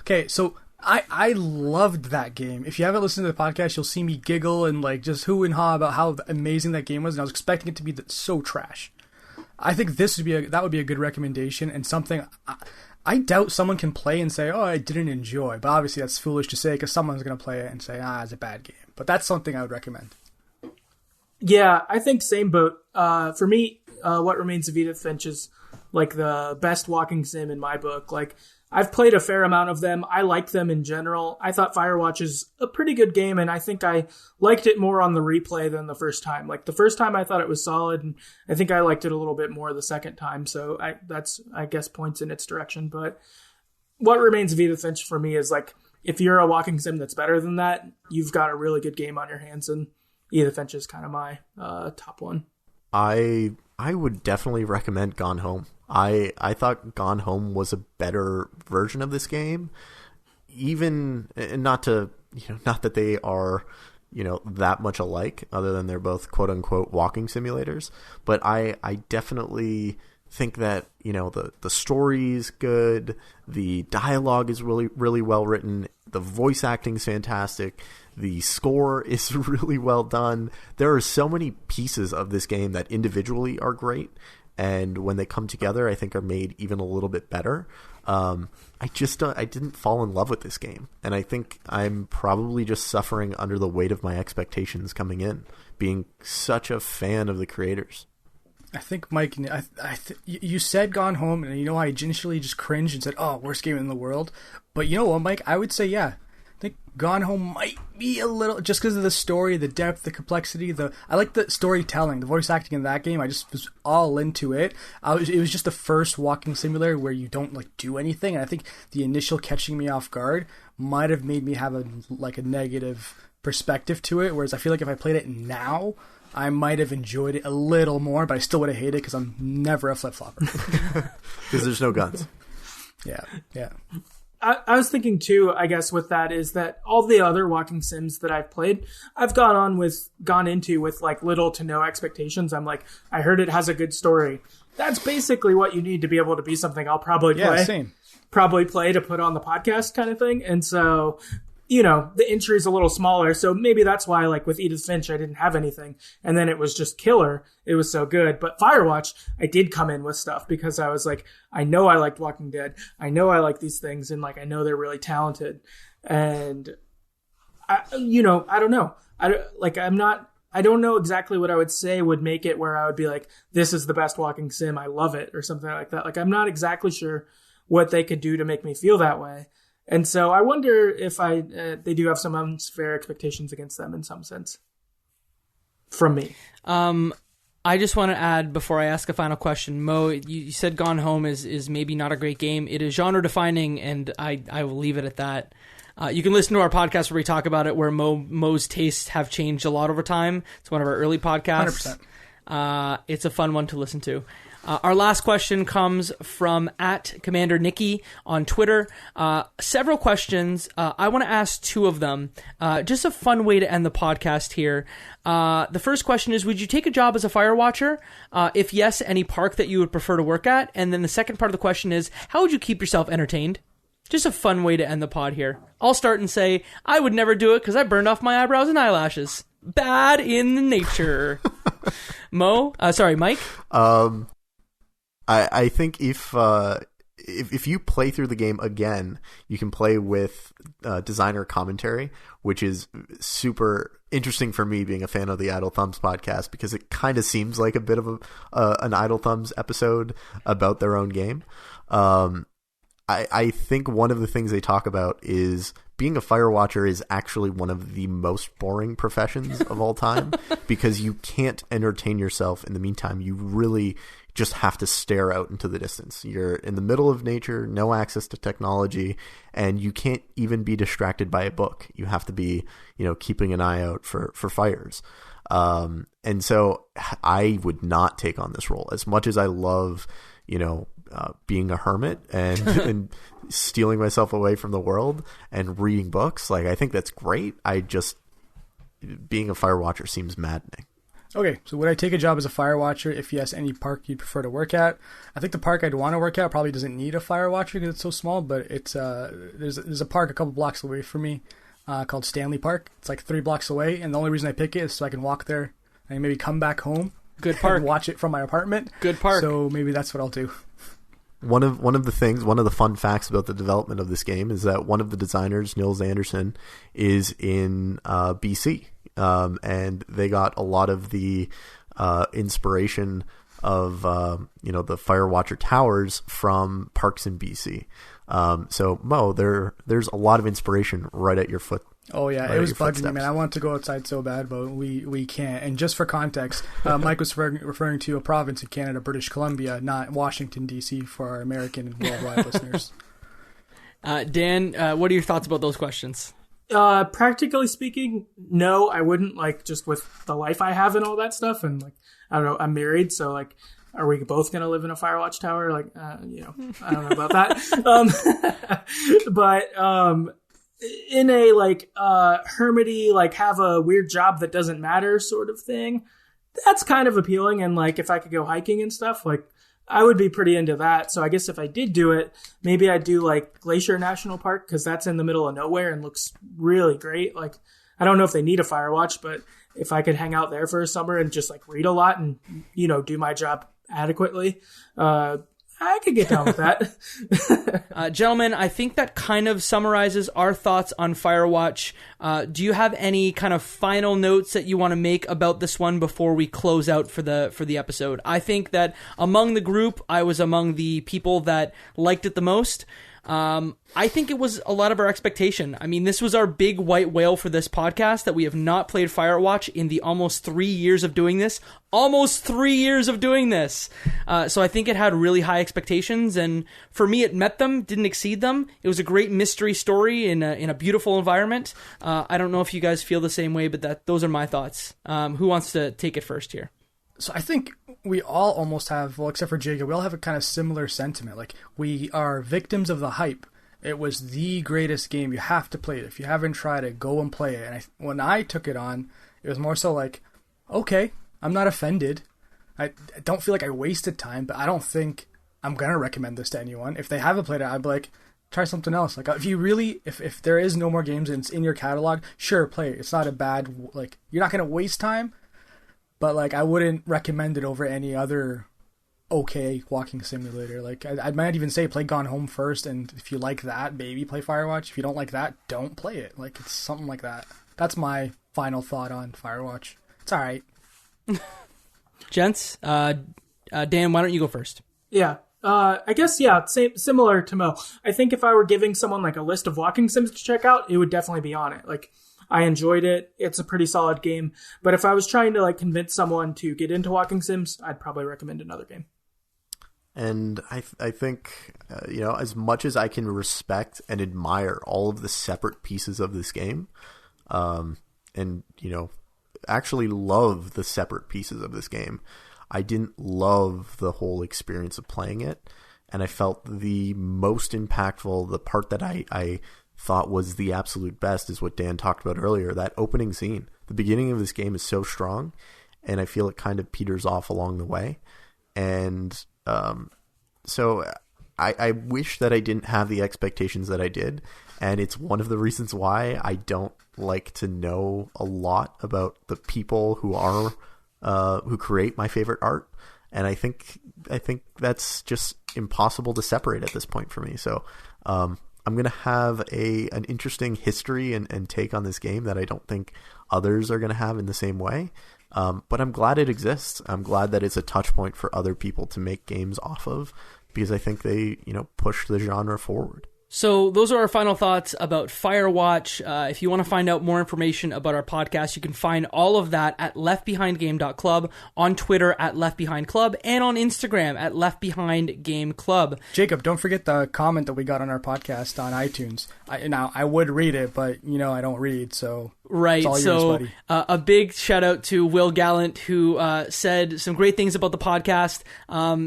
Okay, so I loved that game. If you haven't listened to the podcast, you'll see me giggle and just hoo and ha about how amazing that game was, and I was expecting it to be so trash. I think that would be a good recommendation, and something I doubt someone can play and say, oh, I didn't enjoy. But obviously that's foolish to say, because someone's going to play it and say, it's a bad game. But that's something I would recommend. Yeah, I think same boat. For me, What Remains of Edith Finch is the best walking sim in my book. I've played a fair amount of them. I like them in general. I thought Firewatch is a pretty good game, and I think I liked it more on the replay than the first time. The first time I thought it was solid, and I think I liked it a little bit more the second time. So that's points in its direction. But What Remains of Edith Finch for me is if you're a walking sim that's better than that, you've got a really good game on your hands, and Edith Finch is kind of my top one. I would definitely recommend Gone Home. I thought Gone Home was a better version of this game, even not that they are, that much alike, other than they're both quote unquote walking simulators. But I definitely think that, the story's good. The dialogue is really, really well written. The voice acting's fantastic. The score is really well done. There are so many pieces of this game that individually are great, and when they come together, I think are made even a little bit better. I didn't fall in love with this game, and I think I'm probably just suffering under the weight of my expectations coming in, being such a fan of the creators. I think, Mike, you said Gone Home, and I initially just cringed and said, oh, worst game in the world. But you know what, Mike? I would say, yeah. I think Gone Home might be a little, just because of the story, the depth, the complexity. I like the storytelling, the voice acting in that game. I just was all into it. It was just the first walking simulator where you don't do anything, and I think the initial catching me off guard might have made me have a negative perspective to it. Whereas I feel like if I played it now, I might have enjoyed it a little more, but I still would have hated it because I'm never a flip flopper. Because there's no guns. Yeah. I was thinking too, I guess with that is that all the other walking sims that I've played, I've gone into with like little to no expectations. I'm like, I heard it has a good story. That's basically what you need to be able to be something I'll probably play. Yeah, same. Probably play to put on the podcast kind of thing. And so, the entry is a little smaller. So maybe that's why, like with Edith Finch, I didn't have anything. And then it was just killer. It was so good. But Firewatch, I did come in with stuff because I was like, I know I liked Walking Dead. I know I like these things. And like, I know they're really talented. And I don't know. I don't know exactly what I would say would make it where I would be like, this is the best walking sim. I love it or something like that. Like, I'm not exactly sure what they could do to make me feel that way. And so I wonder if they do have some unfair expectations against them in some sense from me. I just want to add before I ask a final question, Mo, you said Gone Home is maybe not a great game. It is genre defining, and I will leave it at that. You can listen to our podcast where we talk about it, where Mo's tastes have changed a lot over time. It's one of our early podcasts. 100%. It's a fun one to listen to. Our last question comes from @Commander Nikki on Twitter. Several questions. I want to ask two of them. Just a fun way to end the podcast here. The first question is, would you take a job as a fire watcher? If yes, any park that you would prefer to work at? And then the second part of the question is, how would you keep yourself entertained? Just a fun way to end the pod here. I'll start and say, I would never do it because I burned off my eyebrows and eyelashes. Bad in nature. Mike? I think if you play through the game again, you can play with designer commentary, which is super interesting for me being a fan of the Idle Thumbs podcast, because it kind of seems like a bit of an Idle Thumbs episode about their own game. I think one of the things they talk about is being a fire watcher is actually one of the most boring professions of all time because you can't entertain yourself in the meantime. You really just have to stare out into the distance. You're in the middle of nature, no access to technology, and you can't even be distracted by a book. You have to be, keeping an eye out for fires. And so I would not take on this role. As much as I love, being a hermit and stealing myself away from the world and reading books, like, I think that's great. Being a fire watcher seems maddening. Okay, so would I take a job as a fire watcher? If yes, any park you'd prefer to work at? I think the park I'd want to work at probably doesn't need a fire watcher because it's so small, but it's there's a park a couple blocks away from me called Stanley Park. It's like 3 blocks away, and the only reason I pick it is so I can walk there and maybe come back home. Good park. And watch it from my apartment. Good park. So maybe that's what I'll do. One of the fun facts about the development of this game is that one of the designers, Nils Anderson, is in BC. And they got a lot of the inspiration of the Firewatcher towers from parks in BC. So Mo, there's a lot of inspiration right at your foot. Oh yeah, it was bugging me, man. I want to go outside so bad, but we can't. And just for context, Mike was referring to a province in Canada, British Columbia, not Washington D.C. for our American and worldwide listeners. Dan, what are your thoughts about those questions? Practically speaking, no, I wouldn't, like, just with the life I have and all that stuff. And like, I don't know, I'm married, so like, are we both going to live in a Firewatch tower? Like, I don't know about that. But in a like, hermity, like have a weird job that doesn't matter sort of thing, that's kind of appealing. And like, if I could go hiking and stuff, like, I would be pretty into that. So I guess if I did do it, maybe I'd do like Glacier National Park, because that's in the middle of nowhere and looks really great. Like, I don't know if they need a Firewatch, but if I could hang out there for a summer and just like read a lot and, do my job adequately, I could get down with that. Gentlemen, I think that kind of summarizes our thoughts on Firewatch. Do you have any kind of final notes that you want to make about this one before we close out for the episode? I think that among the group, I was among the people that liked it the most. I think it was a lot of our expectation. I mean, this was our big white whale for this podcast, that we have not played Firewatch in the almost 3 years of doing this. Almost 3 years of doing this. So I think it had really high expectations, and for me, it met them, didn't exceed them. It was a great mystery story in a beautiful environment. I don't know if you guys feel the same way, but those are my thoughts. Who wants to take it first here? So I think we all almost have, well, except for Jacob, we all have a kind of similar sentiment. Like, we are victims of the hype. It was the greatest game. You have to play it. If you haven't tried it, go and play it. And when I took it on, it was more so like, okay, I'm not offended. I don't feel like I wasted time, but I don't think I'm going to recommend this to anyone. If they haven't played it, I'd be like, try something else. Like, if you really, if there is no more games and it's in your catalog, sure, play it. It's not a bad, like, you're not going to waste time, but, like, I wouldn't recommend it over any other okay walking simulator. Like, I might even say play Gone Home first, and if you like that, maybe play Firewatch. If you don't like that, don't play it. Like, it's something like that. That's my final thought on Firewatch. It's all right. Gents, Dan, why don't you go first? Yeah. I guess, yeah, similar to Mo. I think if I were giving someone like a list of walking sims to check out, it would definitely be on it. Like, I enjoyed it. It's a pretty solid game. But if I was trying to like convince someone to get into walking sims, I'd probably recommend another game. And I think, as much as I can respect and admire all of the separate pieces of this game, and, actually love the separate pieces of this game, I didn't love the whole experience of playing it. And I felt the most impactful, the part that I thought was the absolute best is what Dan talked about earlier, that opening scene. The beginning of this game is so strong, and I feel it kind of peters off along the way. And so I wish that I didn't have the expectations that I did. And it's one of the reasons why I don't like to know a lot about the people who are who create my favorite art, and I think that's just impossible to separate at this point for me. So I'm gonna have an interesting history and take on this game that I don't think others are gonna have in the same way. But I'm glad it exists. I'm glad that it's a touch point for other people to make games off of, because I think they push the genre forward. So those are our final thoughts about Firewatch. If you want to find out more information about our podcast, you can find all of that at leftbehindgame.club, on Twitter at leftbehindclub, and on Instagram at leftbehindgameclub. Jacob, don't forget the comment that we got on our podcast on iTunes. I would read it, but I don't read, so... Right, so a big shout out to Will Gallant, who said some great things about the podcast.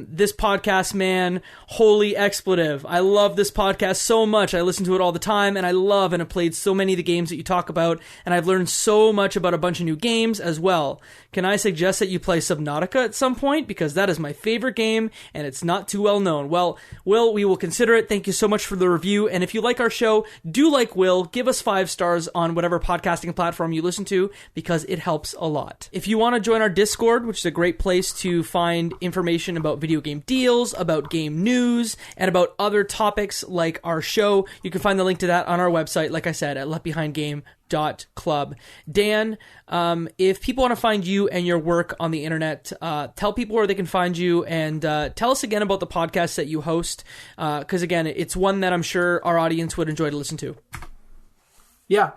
This podcast, man, holy expletive. I love this podcast so much. I listen to it all the time, and I love and have played so many of the games that you talk about, and I've learned so much about a bunch of new games as well. Can I suggest that you play Subnautica at some point? Because that is my favorite game, and it's not too well known. Well, Will, we will consider it. Thank you so much for the review, and if you like our show, do like Will, give us 5 stars on whatever podcasting platform you listen to, because it helps a lot. If you want to join our Discord, which is a great place to find information about video game deals, about game news, and about other topics like our show, you can find the link to that on our website, like I said, at leftbehindgame.club. Dan, if people want to find you and your work on the internet, tell people where they can find you, and tell us again about the podcast that you host, because again, it's one that I'm sure our audience would enjoy to listen to. Yeah.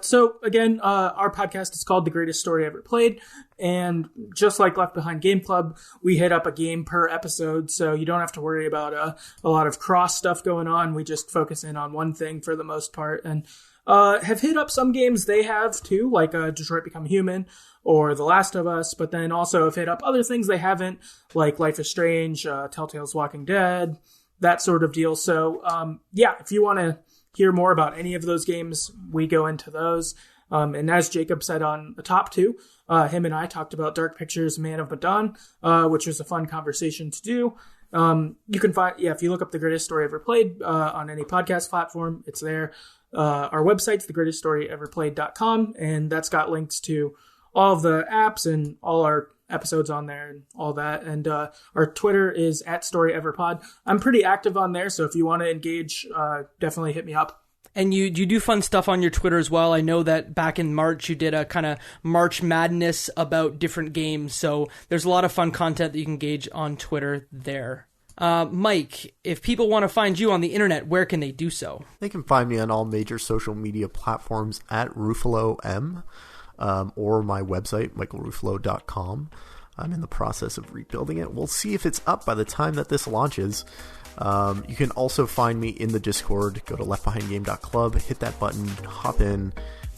So again, our podcast is called The Greatest Story Ever Played, and just like Left Behind Game Club, we hit up a game per episode, so you don't have to worry about a lot of cross stuff going on. We just focus in on one thing for the most part, and have hit up some games they have too, like Detroit Become Human or The Last of Us, but then also have hit up other things they haven't, like Life is Strange, Telltale's Walking Dead, that sort of deal. So yeah, if you want to hear more about any of those games, we go into those. And as Jacob said on the top 2, him and I talked about Dark Pictures' Man of Medan, which was a fun conversation to do. You can find, if you look up The Greatest Story Ever Played on any podcast platform, it's there. Our website's thegreateststoryeverplayed.com, and that's got links to all of the apps and all our episodes on there and all that. And our Twitter is @StoryEverPod. I'm pretty active on there, so if you want to engage, definitely hit me up. And you do fun stuff on your Twitter as well. I know that back in March you did a kind of March Madness about different games, so there's a lot of fun content that you can engage on Twitter there. Mike, if people want to find you on the internet, where can they do so? They can find me on all major social media platforms at RuffaloM. Or my website, michaelruffalo.com. I'm in the process of rebuilding it. We'll see if it's up by the time that this launches. You can also find me in the Discord. Go to leftbehindgame.club, hit that button, hop in,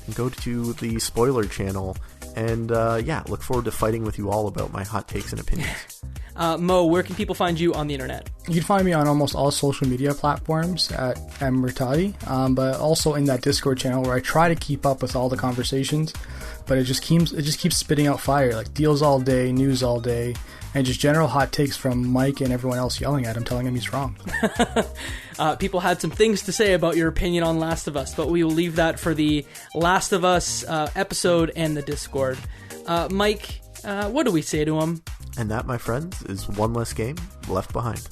and go to the spoiler channel. And look forward to fighting with you all about my hot takes and opinions. Mo, where can people find you on the internet? You can find me on almost all social media platforms at mritati, but also in that Discord channel where I try to keep up with all the conversations, but it just keeps spitting out fire, like deals all day, news all day, and just general hot takes from Mike and everyone else yelling at him, telling him he's wrong. People had some things to say about your opinion on Last of Us, but we will leave that for the Last of Us episode and the Discord. Mike, what do we say to him? And that, my friends, is one less game left behind.